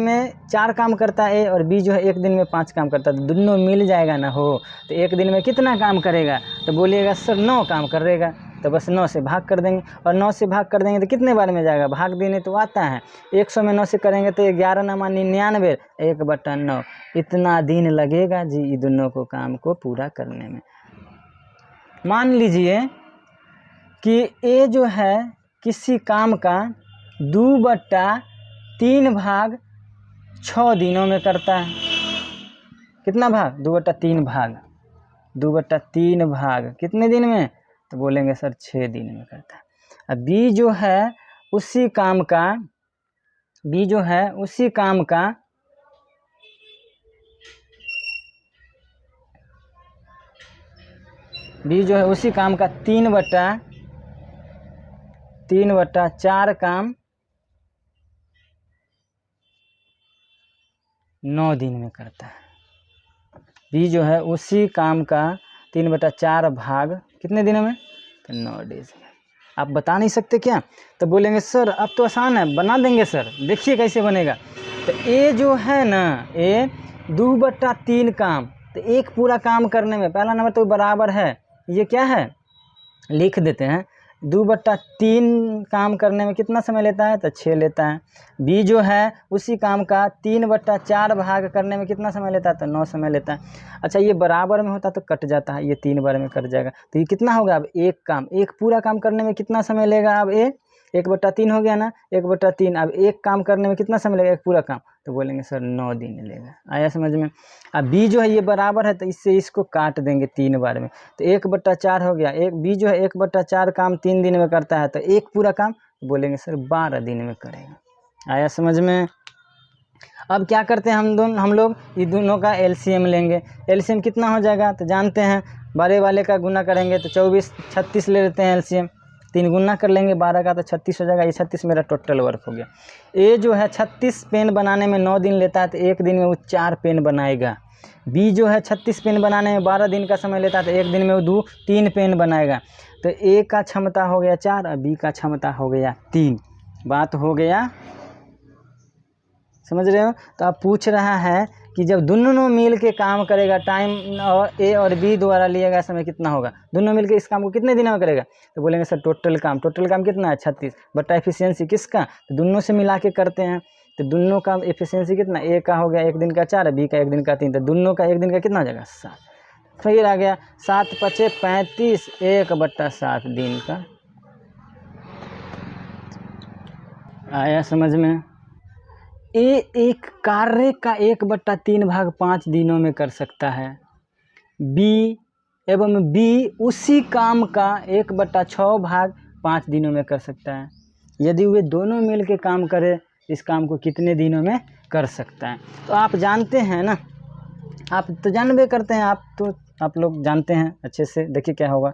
में 4 काम करता है ए, और बी जो है एक दिन में 5 काम करता है, तो दोनों मिल जाएगा ना हो। तो एक दिन में कितना काम करेगा, तो बोलिएगा सर 9 काम करेगा, तो बस 9 से भाग कर देंगे, और 9 से भाग कर देंगे तो कितने बार में जाएगा, भाग देने तो आता है। 100 में 9 से करेंगे तो 11 9 99, 1/9, इतना दिन लगेगा जी ये दोनों को काम को पूरा करने में। मान लीजिए कि ए जो है किसी काम का 2/3 भाग 6 दिनों में करता है। कितना भाग, 2/3 भाग, 2/3 भाग कितने दिन में, तो बोलेंगे सर 6 दिन में करता है। अब बी जो है उसी काम का 3/4 काम 9 दिन में करता है। बी जो है उसी काम का 3/4 भाग कितने दिनों में, तो 9 डेज में। आप बता नहीं सकते क्या, तो बोलेंगे सर अब तो आसान है, बना देंगे सर, देखिए कैसे बनेगा। तो ए जो है ना, ए 2/3 काम, तो एक पूरा काम करने में पहला नंबर तो बराबर है, ये क्या है लिख देते हैं, 2/3 काम करने में कितना समय लेता है, तो 6 लेता है। बी जो है उसी काम का 3/4 भाग करने में कितना समय लेता है, तो 9 समय लेता है। अच्छा ये बराबर में होता तो कट जाता है, ये 3 बार में कट जाएगा, तो ये कितना होगा, अब एक पूरा काम करने में कितना समय लेगा, अब ए 1/3 हो गया ना, 1/3, अब एक काम करने में कितना समय लगेगा, एक पूरा काम, तो बोलेंगे सर 9 दिन लेगा। आया समझ में। अब बी जो है ये बराबर है, तो इससे इसको काट देंगे 3 बार में, तो 1/4 हो गया। बी जो है 1/4 काम 3 दिन में करता है, तो एक पूरा काम बोलेंगे सर 12 दिन में करेगा। आया समझ में। अब क्या करते हैं हम लोग ये दोनों का एलसीएम लेंगे। एलसीएम कितना हो जाएगा, तो जानते हैं बड़े वाले का गुना करेंगे तो 24 36 ले लेते हैं एलसीएम, 3 गुना कर लेंगे 12 का तो 36 हो जाएगा। ये 36 मेरा टोटल वर्क हो गया। ए जो है 36 पेन बनाने में 9 दिन लेता है, तो एक दिन में वो 4 पेन बनाएगा। बी जो है 36 पेन बनाने में 12 दिन का समय लेता है, तो एक दिन में वो 3 पेन बनाएगा। तो ए का क्षमता हो गया 4 और बी का क्षमता हो गया 3। बात हो गया, समझ रहे हो। तो अब पूछ रहा है कि जब दोनों मिल के काम करेगा, टाइम और ए और बी द्वारा लिया गया समय कितना होगा, दोनों मिल के इस काम को कितने दिनों में करेगा, तो बोलेंगे सर टोटल काम कितना है 36 बटा एफिशिएंसी किसका, तो दोनों से मिला के करते हैं। तो दोनों का एफिशिएंसी कितना, ए का हो गया 1 दिन का 4, बी का 1 दिन का 3, तो दोनों का 1 दिन का कितना हो जाएगा 7। फिर आ गया 7 × 5 = 35, 1/7 दिन का आया समझ में? ए एक कार्य का 1/3 भाग 5 दिनों में कर सकता है। बी एवं बी उसी काम का 1/6 भाग 5 दिनों में कर सकता है। यदि वे दोनों मिल के काम करें, इस काम को कितने दिनों में कर सकता है? तो आप जानते हैं ना, आप तो जानबे करते हैं, आप लोग जानते हैं अच्छे से। देखिए क्या होगा,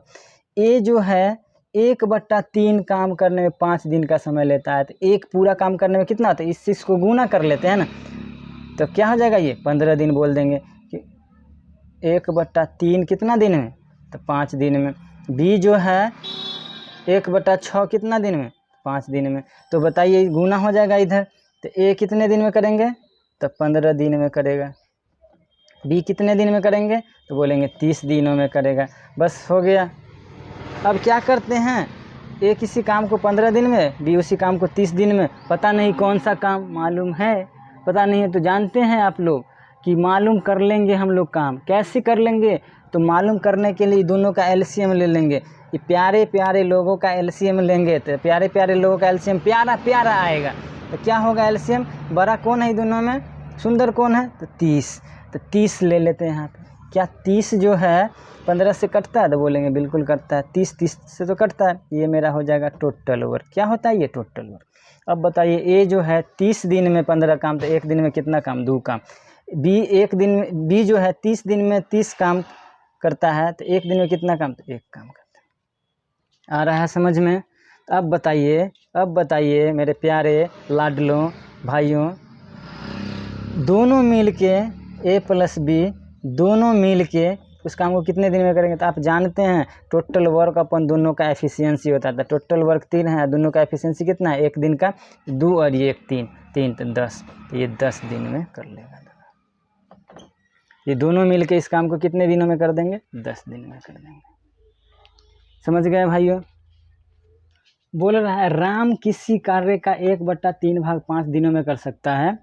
ए जो है 1/3 काम करने में 5 दिन का समय लेता है, तो एक पूरा काम करने में कितना होता है, इस चीज़ को गुना कर लेते हैं ना, तो क्या हो जाएगा, ये 15 दिन बोल देंगे कि 1/3 कितना दिन में, तो 5 दिन में। बी जो है 1/6 कितना दिन में, 5 दिन में। तो बताइए गुना हो जाएगा इधर, तो ए कितने दिन में करेंगे, तो 15 दिन में करेगा। बी कितने दिन में करेंगे, तो बोलेंगे 30 दिनों में करेगा। बस हो गया। अब क्या करते हैं, ए किसी काम को 15 दिन में, बी उसी काम को 30 दिन में। पता नहीं कौन सा काम, मालूम है? पता नहीं है तो जानते हैं आप लोग कि मालूम कर लेंगे हम लोग काम। कैसे कर लेंगे, तो मालूम करने के लिए दोनों का एलसीएम ले लेंगे। ये प्यारे प्यारे लोगों का एलसीएम लेंगे, तो प्यारे प्यारे लोगों का एलसीएम प्यारा प्यारा आएगा। तो क्या होगा एलसीएम, बड़ा कौन है दोनों में, सुंदर कौन है, तो 30। तो 30 ले लेते हैं यहाँ पे। क्या 30 जो है 15 से कटता है, तो बोलेंगे बिल्कुल कटता है। 30 से तो कटता है। ये मेरा हो जाएगा टोटल वर्क। क्या होता है ये, टोटल वर्क। अब बताइए, ए जो है 30 दिन में 15 काम, तो एक दिन में कितना काम, 2 काम। बी एक दिन में, बी जो है 30 दिन में 30 काम करता है, तो एक दिन में कितना काम, तो 1 काम करता है। आ रहा है समझ में? अब बताइए मेरे प्यारे लाडलों भाइयों, दोनों मिल के ए प्लस बी दोनों मिल के उस काम को कितने दिन में करेंगे? तो आप जानते हैं टोटल वर्क अपन दोनों का एफिशिएंसी होता है। टोटल वर्क 3 है, दोनों का एफिशिएंसी कितना है, एक दिन का 2 और ये 1 3 तो 10। तो ये 10 दिन में कर लेगा। ये दोनों मिल के इस काम को कितने दिनों में कर देंगे, 10 दिन में कर देंगे। समझ गए भाइयों? बोल रहा है राम किसी कार्य का 1/3 भाग 5 दिनों में कर सकता है,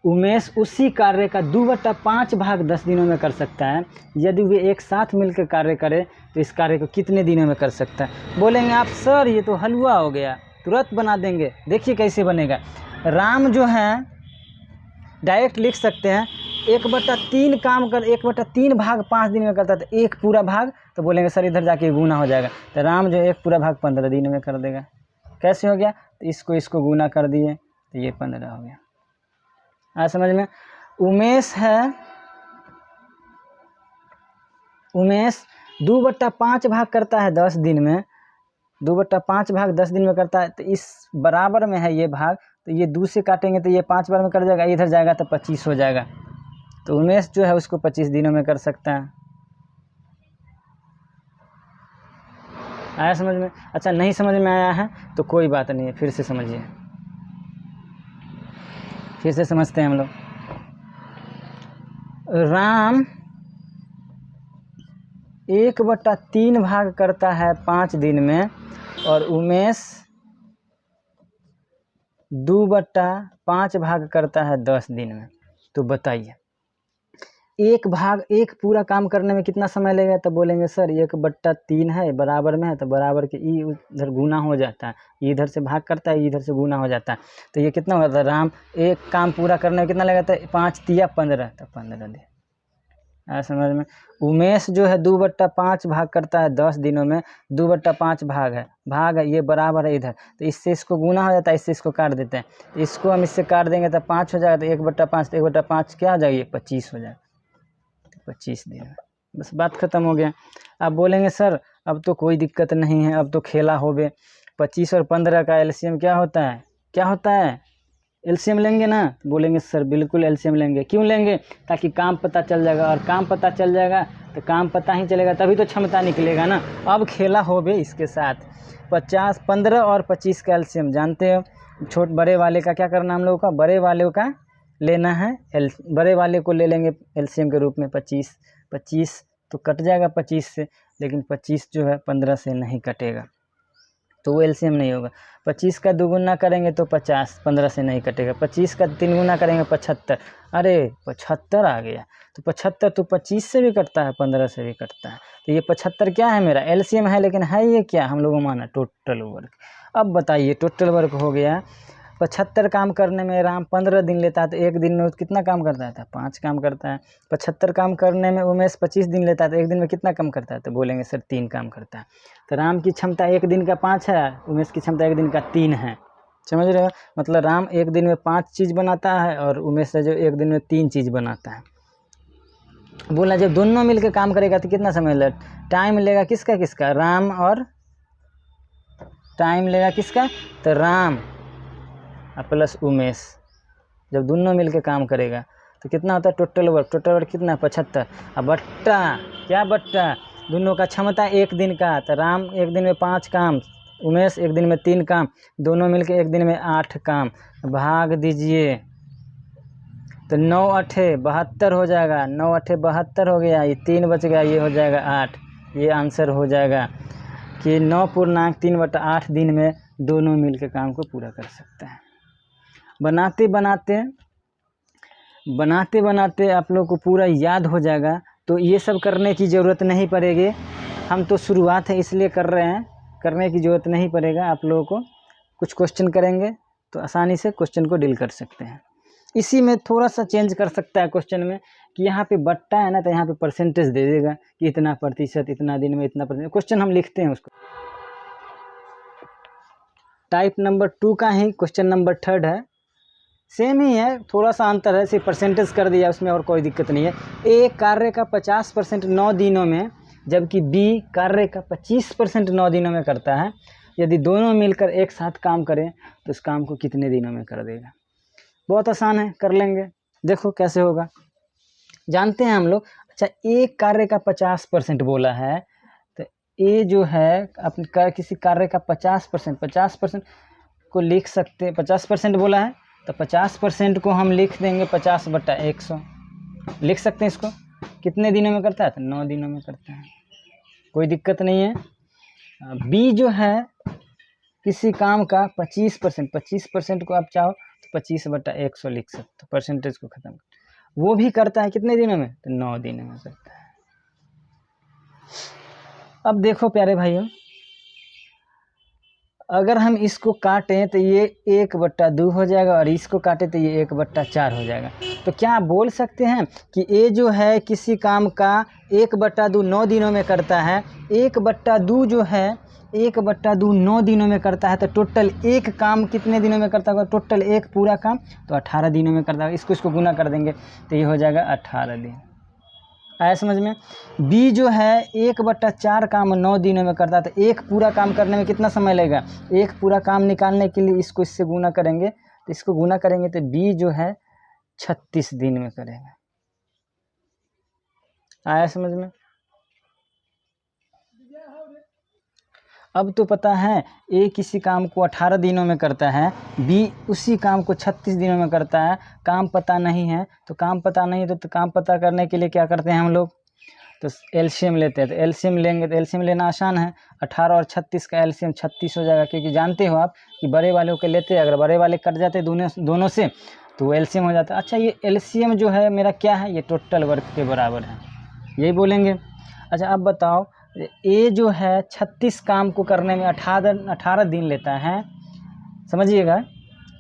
उमेश उसी कार्य का 2/5 भाग 10 दिनों में कर सकता है। यदि वे एक साथ मिलकर कार्य करें तो इस कार्य को कितने दिनों में कर सकता है? बोलेंगे आप सर ये तो हलवा हो गया, तुरंत बना देंगे। देखिए कैसे बनेगा। राम जो है डायरेक्ट लिख सकते हैं 1/3 काम कर, 1/3 भाग 5 दिन में करता है, तो एक पूरा भाग, तो बोलेंगे सर इधर जाके गुना हो जाएगा। तो राम जो एक पूरा भाग 15 दिन में कर देगा। कैसे हो गया, तो इसको गुना कर दिए, तो ये 15 हो गया। आज समझ में? उमेश है, उमेश 2/5 भाग करता है 10 दिन में, 2/5 भाग 10 दिन में करता है, तो इस बराबर में है ये भाग, तो ये 2 से काटेंगे तो ये 5 बार में कर जाएगा, इधर जाएगा तो 25 हो जाएगा। तो उमेश जो है उसको 25 दिनों में कर सकता है। आया समझ में? अच्छा नहीं समझ में आया है तो कोई बात नहीं है, फिर से समझिए, फिर से समझते हैं हम लोग। राम 1/3 भाग करता है 5 दिन में और उमेश 2/5 भाग करता है 10 दिन में। तो बताइए एक पूरा काम करने में कितना समय लगेगा? तो बोलेंगे सर 1/3 है, बराबर में है, तो बराबर के ई उधर गुना हो जाता है, इधर से भाग करता है, इधर से गुना हो जाता है। तो ये कितना होता है, राम एक काम पूरा करने में कितना लगता है, 5 तिया 15, तो 15 दिन। समझ में? उमेश जो है 2/5 भाग करता है 10 दिनों में, 2/5 भाग है, ये बराबर है इधर, तो इससे इसको गुना हो जाता है, इससे इसको काट देते हैं, तो इसको हम इससे काट देंगे तो 5 हो जाएगा, तो 1/5, तो 1/5 क्या हो जाएगा, ये 25 हो जाएगा, 25 दिन में। बस बात खत्म हो गया। अब बोलेंगे सर अब तो कोई दिक्कत नहीं है, अब तो खेला हो गए। 25 और 15 का एलसीएम क्या होता है, एलसीएम लेंगे ना? बोलेंगे सर बिल्कुल एलसीएम लेंगे। क्यों लेंगे? ताकि काम पता चल जाएगा, और काम पता चल जाएगा तो काम पता ही चलेगा तभी तो क्षमता निकलेगा ना। अब खेला हो गए इसके साथ 50, 15 और 25 का एलसीएम जानते हो। बड़े वाले का क्या करना हम लोगों का, बड़े वाले का लेना है, बड़े वाले को ले लेंगे एलसीएम के रूप में 25 तो कट जाएगा 25 से, लेकिन 25 जो है 15 से नहीं कटेगा, तो वो एलसीएम नहीं होगा। 25 का 2 गुना करेंगे तो 50, 15 से नहीं कटेगा। 25 का 3 गुना करेंगे 75, अरे 75 आ गया, तो 75 तो 25 से भी कटता है, 15 से भी कटता है। तो ये 75 क्या है, मेरा एलसीएम है, लेकिन है ये क्या, हम लोगों माना टोटल वर्क। अब बताइए टोटल वर्क हो गया 75 काम करने में राम 15 दिन लेता है, तो एक दिन में कितना काम करता है? 5 काम करता है। 75 काम करने में उमेश 25 दिन लेता है, तो एक दिन में कितना काम करता है? तो बोलेंगे सर 3 काम करता है। तो राम की क्षमता एक दिन का 5 है, उमेश की क्षमता एक दिन का 3 है। समझ रहे हो? मतलब राम एक दिन में 5 चीज़ बनाता है और उमेश है जो एक दिन में 3 चीज़ बनाता है। बोला जब दोनों मिलकर काम करेगा तो कितना समय लगेगा? टाइम लेगा किसका किसका? राम और टाइम लेगा किसका? तो राम प्लस उमेश। जब दोनों मिलकर काम करेगा तो कितना होता है टोटल वर्क? टोटल वर्क कितना? 75। अब बट्टा क्या बट्टा? दोनों का क्षमता एक दिन का, तो राम एक दिन में 5 काम, उमेश एक दिन में 3 काम, दोनों मिलकर एक दिन में 8 काम। भाग दीजिए तो 9 8 72 हो जाएगा। 9 8 72 हो गया, ये 3 बच गया, ये हो जाएगा 8। ये आंसर हो जाएगा कि 9.3/8 दिन में दोनों मिलकर काम को पूरा कर सकते हैं। बनाते बनाते आप लोग को पूरा याद हो जाएगा, तो ये सब करने की ज़रूरत नहीं पड़ेगी। हम तो शुरुआत है इसलिए कर रहे हैं, करने की ज़रूरत नहीं पड़ेगा। आप लोगों को कुछ क्वेश्चन करेंगे तो आसानी से क्वेश्चन को डील कर सकते हैं। इसी में थोड़ा सा चेंज कर सकता है क्वेश्चन में कि यहाँ पे बट्टा है ना, तो यहाँ पे परसेंटेज दे देगा कि इतना प्रतिशत, इतना दिन में इतना प्रतिशत। क्वेश्चन हम लिखते हैं उसको। टाइप नंबर 2 का ही क्वेश्चन नंबर 3 है, सेम ही है, थोड़ा सा अंतर है, सिर्फ परसेंटेज कर दिया उसमें, और कोई दिक्कत नहीं है। ए कार्य का 50% 9 दिनों में, जबकि बी कार्य का 25% 9 दिनों में करता है। यदि दोनों मिलकर एक साथ काम करें तो उस काम को कितने दिनों में कर देगा? बहुत आसान है, कर लेंगे। देखो कैसे होगा, जानते हैं हम लोग। अच्छा, एक कार्य का 50% बोला है, तो ए जो है अपने किसी कार्य का 50% को लिख सकते हैं। 50% बोला है तो 50% को हम लिख देंगे 50/100, लिख सकते हैं इसको। कितने दिनों में करता है? तो 9 दिनों में करता है, कोई दिक्कत नहीं है। बी जो है किसी काम का 25% को आप चाहो तो 25/100 लिख सकते हो, परसेंटेज को ख़त्म। वो भी करता है कितने दिनों में? तो 9 दिनों में करता है। अब देखो प्यारे भाइयों, अगर हम इसको काटें तो ये 1/2 हो जाएगा, और इसको काटें तो ये 1/4 हो जाएगा। तो क्या आप बोल सकते हैं कि ए जो है किसी काम का 1/2 9 दिनों में करता है, 1/2 जो है 1/2 9 दिनों में करता है, तो टोटल एक काम कितने दिनों में करता होगा? टोटल एक पूरा काम तो 18 दिनों में करता होगा। इसको गुना कर देंगे तो ये हो जाएगा 18 दिन। आया समझ में? बी जो है 1/4 काम 9 दिनों में करता है, तो एक पूरा काम करने में कितना समय लगेगा? एक पूरा काम निकालने के लिए इसको इससे गुना करेंगे, तो इसको गुना करेंगे तो बी जो है 36 दिन में करेगा। आया समझ में? अब तो पता है ए किसी काम को 18 दिनों में करता है, बी उसी काम को 36 दिनों में करता है। काम पता नहीं है, तो काम पता नहीं है तो काम पता करने के लिए क्या करते हैं हम लोग? तो एलसीएम लेते हैं। तो एलसीएम लेंगे, तो एलसीएम लेना आसान है। 18 और 36 का एलसीएम 36 हो जाएगा, क्योंकि जानते हो आप कि बड़े वालों के लेते हैं, अगर बड़े वाले कट जाते दोनों से तो एलसीएम हो जाता है। अच्छा, ये एलसीएम जो है मेरा क्या है? ये टोटल वर्क के बराबर है, यही बोलेंगे। अच्छा, अब बताओ, ए जो है 36 काम को करने में 18 दिन लेता है। समझिएगा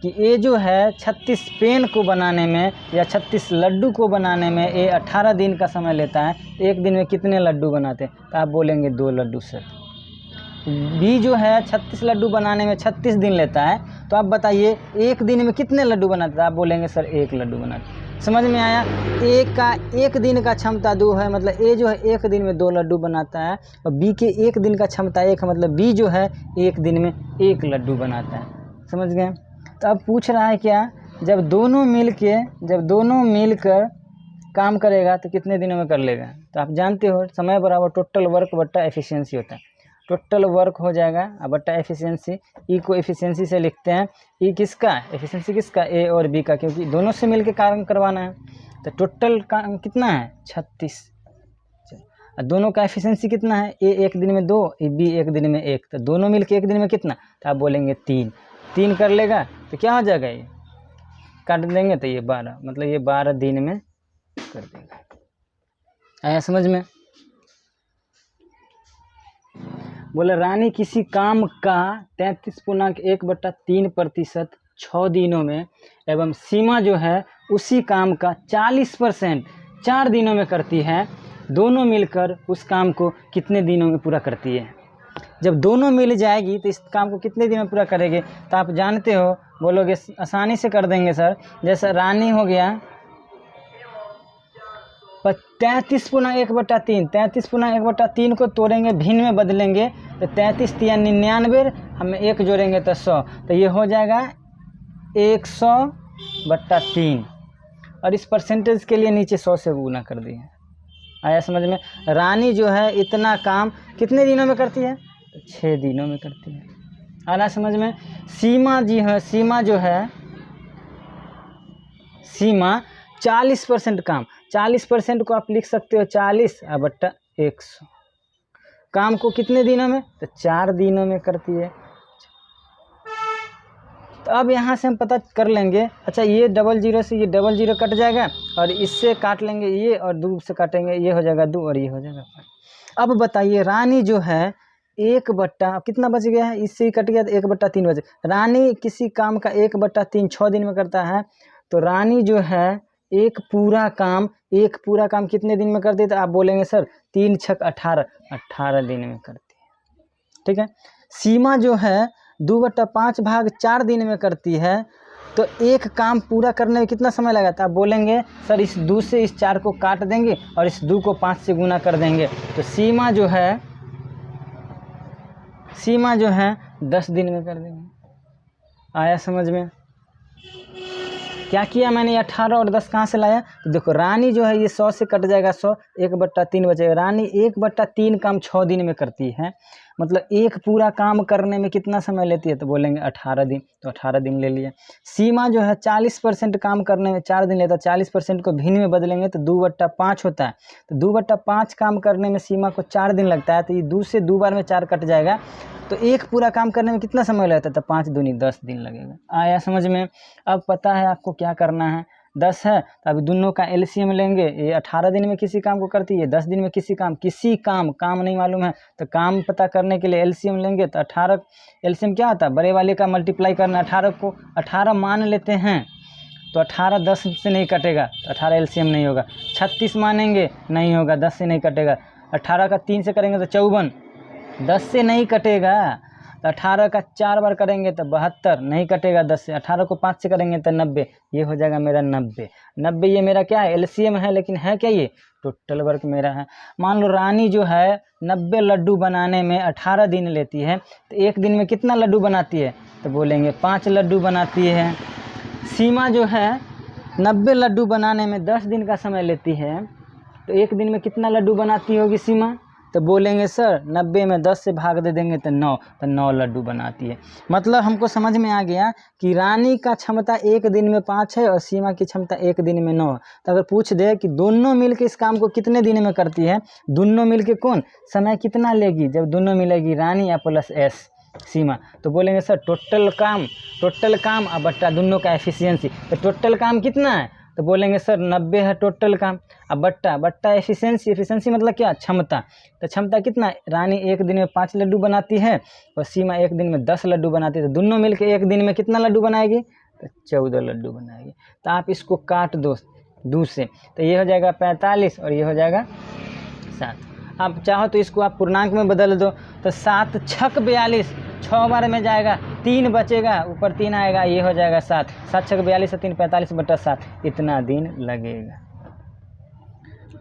कि ए जो है 36 पेन को बनाने में या 36 लड्डू को बनाने में ए 18 दिन का समय लेता है। एक दिन में कितने लड्डू बनाते हैं? तो आप बोलेंगे 2 लड्डू सर। बी जो है 36 लड्डू बनाने में 36 दिन लेता है, तो आप बताइए एक दिन में कितने लड्डू बनाते हैं? आप बोलेंगे सर 1 लड्डू बनाते। समझ में आया? ए का एक दिन का क्षमता 2 है, मतलब ए जो है एक दिन में 2 लड्डू बनाता है, और बी के एक दिन का क्षमता 1 है, मतलब बी जो है एक दिन में 1 लड्डू बनाता है। समझ गए? तो अब पूछ रहा है क्या, जब दोनों मिलकर काम करेगा तो कितने दिनों में कर लेगा? तो आप जानते हो समय बराबर टोटल वर्क बट्टा एफिशिएंसी होता है। टोटल वर्क हो जाएगा अब बट्टा एफिशिएंसी। ई को एफिशिएंसी से लिखते हैं। ई किसका? एफिशिएंसी किसका? ए और बी का, क्योंकि दोनों से मिलकर काम करवाना है। तो टोटल काम कितना है? 36। दोनों का एफिशिएंसी कितना है? ए एक दिन में 2, बी एक दिन में 1, तो दोनों मिलकर एक दिन में कितना? तो आप बोलेंगे 3 कर लेगा, तो क्या हो जाएगा? ये काट देंगे तो ये 12, मतलब ये 12 दिन में कर देगा। आया समझ में? बोले रानी किसी काम का 33.1/3% 6 दिनों में एवं सीमा जो है उसी काम का 40% 4 दिनों में करती है, दोनों मिलकर उस काम को कितने दिनों में पूरा करती है। जब दोनों मिल जाएगी तो इस काम को कितने दिन में पूरा करेंगे, तो आप जानते हो, बोलोगे आसानी से कर देंगे सर। जैसे रानी हो गया 33.1/3, 33.1/3 को तोड़ेंगे, भिन्न में बदलेंगे तो 33 या 99, हम एक जोड़ेंगे तो 100, तो ये हो जाएगा 100/3। और इस परसेंटेज के लिए नीचे 100 से गुना कर दिए। आया समझ में। रानी जो है इतना काम कितने दिनों में करती है, तो 6 दिनों में करती है। आया समझ में। सीमा जी है, सीमा जो है, सीमा 40% काम, 40% को आप लिख सकते हो 40/100। काम को कितने दिनों में, तो 4 दिनों में करती है। तो अब यहाँ से हम पता कर लेंगे, अच्छा ये 00 से ये 00 कट जाएगा और इससे काट लेंगे ये, और 2 से काटेंगे, ये हो जाएगा 2 और ये हो जाएगा 5। अब बताइए रानी जो है 1/, कितना बच गया है, इससे ही कट गया तो 1/3 बचे। रानी किसी काम का 1/3 6 दिन में करता है, तो रानी जो है एक पूरा काम कितने दिन में करती है, तो आप बोलेंगे सर 3 छक 18 दिन में करती है। ठीक है। सीमा जो है 2/5 भाग 4 दिन में करती है, तो एक काम पूरा करने में कितना समय लगा, तो आप बोलेंगे सर इस 2 से इस 4 को काट देंगे और इस 2 को 5 से गुना कर देंगे, तो सीमा जो है 10 दिन में कर देंगे। आया समझ में। क्या किया मैंने, 18 और 10 कहाँ से लाया, तो देखो रानी जो है ये 100 से कट जाएगा 100, 1/3 बचेगा। रानी 1/3 काम 6 दिन में करती है, मतलब एक पूरा काम करने में कितना समय लेती है, तो बोलेंगे 18 दिन, तो 18 दिन ले लिए। सीमा जो है 40% काम करने में 4 दिन लेता है, 40% को भिन्न में बदलेंगे तो 2/5 होता है, तो 2/5 काम करने में सीमा को 4 दिन लगता है, तो ये 2 से 2 बार में 4 कट जाएगा, तो एक पूरा काम करने में कितना समय लगता है, तो 5 दूनी 10 दिन लगेगा। आया समझ में। अब पता है आपको क्या करना है, 10 है तो अभी दोनों का एलसीएम लेंगे। ये 18 दिन में किसी काम को करती है, 10 दिन में किसी काम नहीं मालूम है, तो काम पता करने के लिए एलसीएम लेंगे। तो 18 एलसीएम क्या आता है, बड़े वाले का मल्टीप्लाई करना। 18 को 18 मान लेते हैं, तो 18 10 से नहीं कटेगा, तो 18 एलसीएम नहीं होगा। 36 मानेंगे, नहीं होगा, 10 से नहीं कटेगा। 18 का 3 से करेंगे तो 54, 10 से नहीं कटेगा। तो 18 का 4 बार करेंगे तो 72, नहीं कटेगा 10 से। 18 को 5 से करेंगे तो 90, ये हो जाएगा मेरा 90। ये मेरा क्या है, एलसीएम है, लेकिन है क्या, ये टोटल वर्क मेरा है। मान लो रानी जो है 90 लड्डू बनाने में 18 दिन लेती है, तो एक दिन में कितना लड्डू बनाती है, तो बोलेंगे 5 लड्डू बनाती है। सीमा जो है 90 लड्डू बनाने में 10 दिन का समय लेती है, तो एक दिन में कितना लड्डू बनाती होगी सीमा, तो बोलेंगे सर 90 में 10 से भाग दे देंगे तो 9, तो 9 लड्डू बनाती है। मतलब हमको समझ में आ गया कि रानी का क्षमता एक दिन में 5 है और सीमा की क्षमता एक दिन में 9 है। तो अगर पूछ दे कि दोनों मिलकर इस काम को कितने दिन में करती है, दोनों मिलके कौन समय कितना लेगी, जब दोनों मिलेगी रानी या प्लस एस सीमा, तो बोलेंगे सर टोटल काम और बट्टा दोनों का एफिशिएंसी। तो टोटल काम कितना है, तो बोलेंगे सर 90 है टोटल काम, अब बट्टा एफिशिएंसी मतलब क्या, क्षमता। तो क्षमता कितना, रानी एक दिन में 5 लड्डू बनाती है और सीमा एक दिन में 10 लड्डू बनाती है, तो दोनों मिलकर एक दिन में कितना लड्डू बनाएगी, तो 14 लड्डू बनाएगी। तो आप इसको काट दो 2 से, तो ये हो जाएगा 45 और ये हो जाएगा 7। आप चाहो तो इसको आप पूर्णांक में बदल दो, तो 7 छक 42, 6 बार में जाएगा, 3 बचेगा, ऊपर 3 आएगा, ये हो जाएगा 7। 7 छक 42 3 45/7, इतना दिन लगेगा।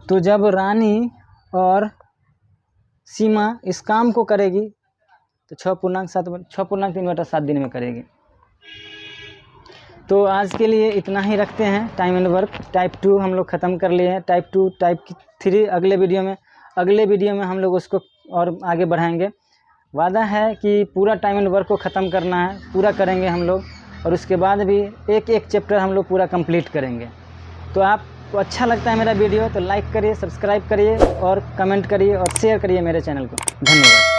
तो जब रानी और सीमा इस काम को करेगी तो 6.3/7 दिन में करेगी। तो आज के लिए इतना ही रखते हैं। टाइम एंड वर्क टाइप 2 हम लोग ख़त्म कर लिए हैं। टाइप 2 टाइप 3 अगले वीडियो में हम लोग उसको और आगे बढ़ाएंगे। वादा है कि पूरा टाइम एंड वर्क को ख़त्म करना है, पूरा करेंगे हम लोग, और उसके बाद भी एक चैप्टर हम लोग पूरा कंप्लीट करेंगे। तो आपको अच्छा लगता है मेरा वीडियो तो लाइक करिए, सब्सक्राइब करिए और कमेंट करिए और शेयर करिए मेरे चैनल को। धन्यवाद।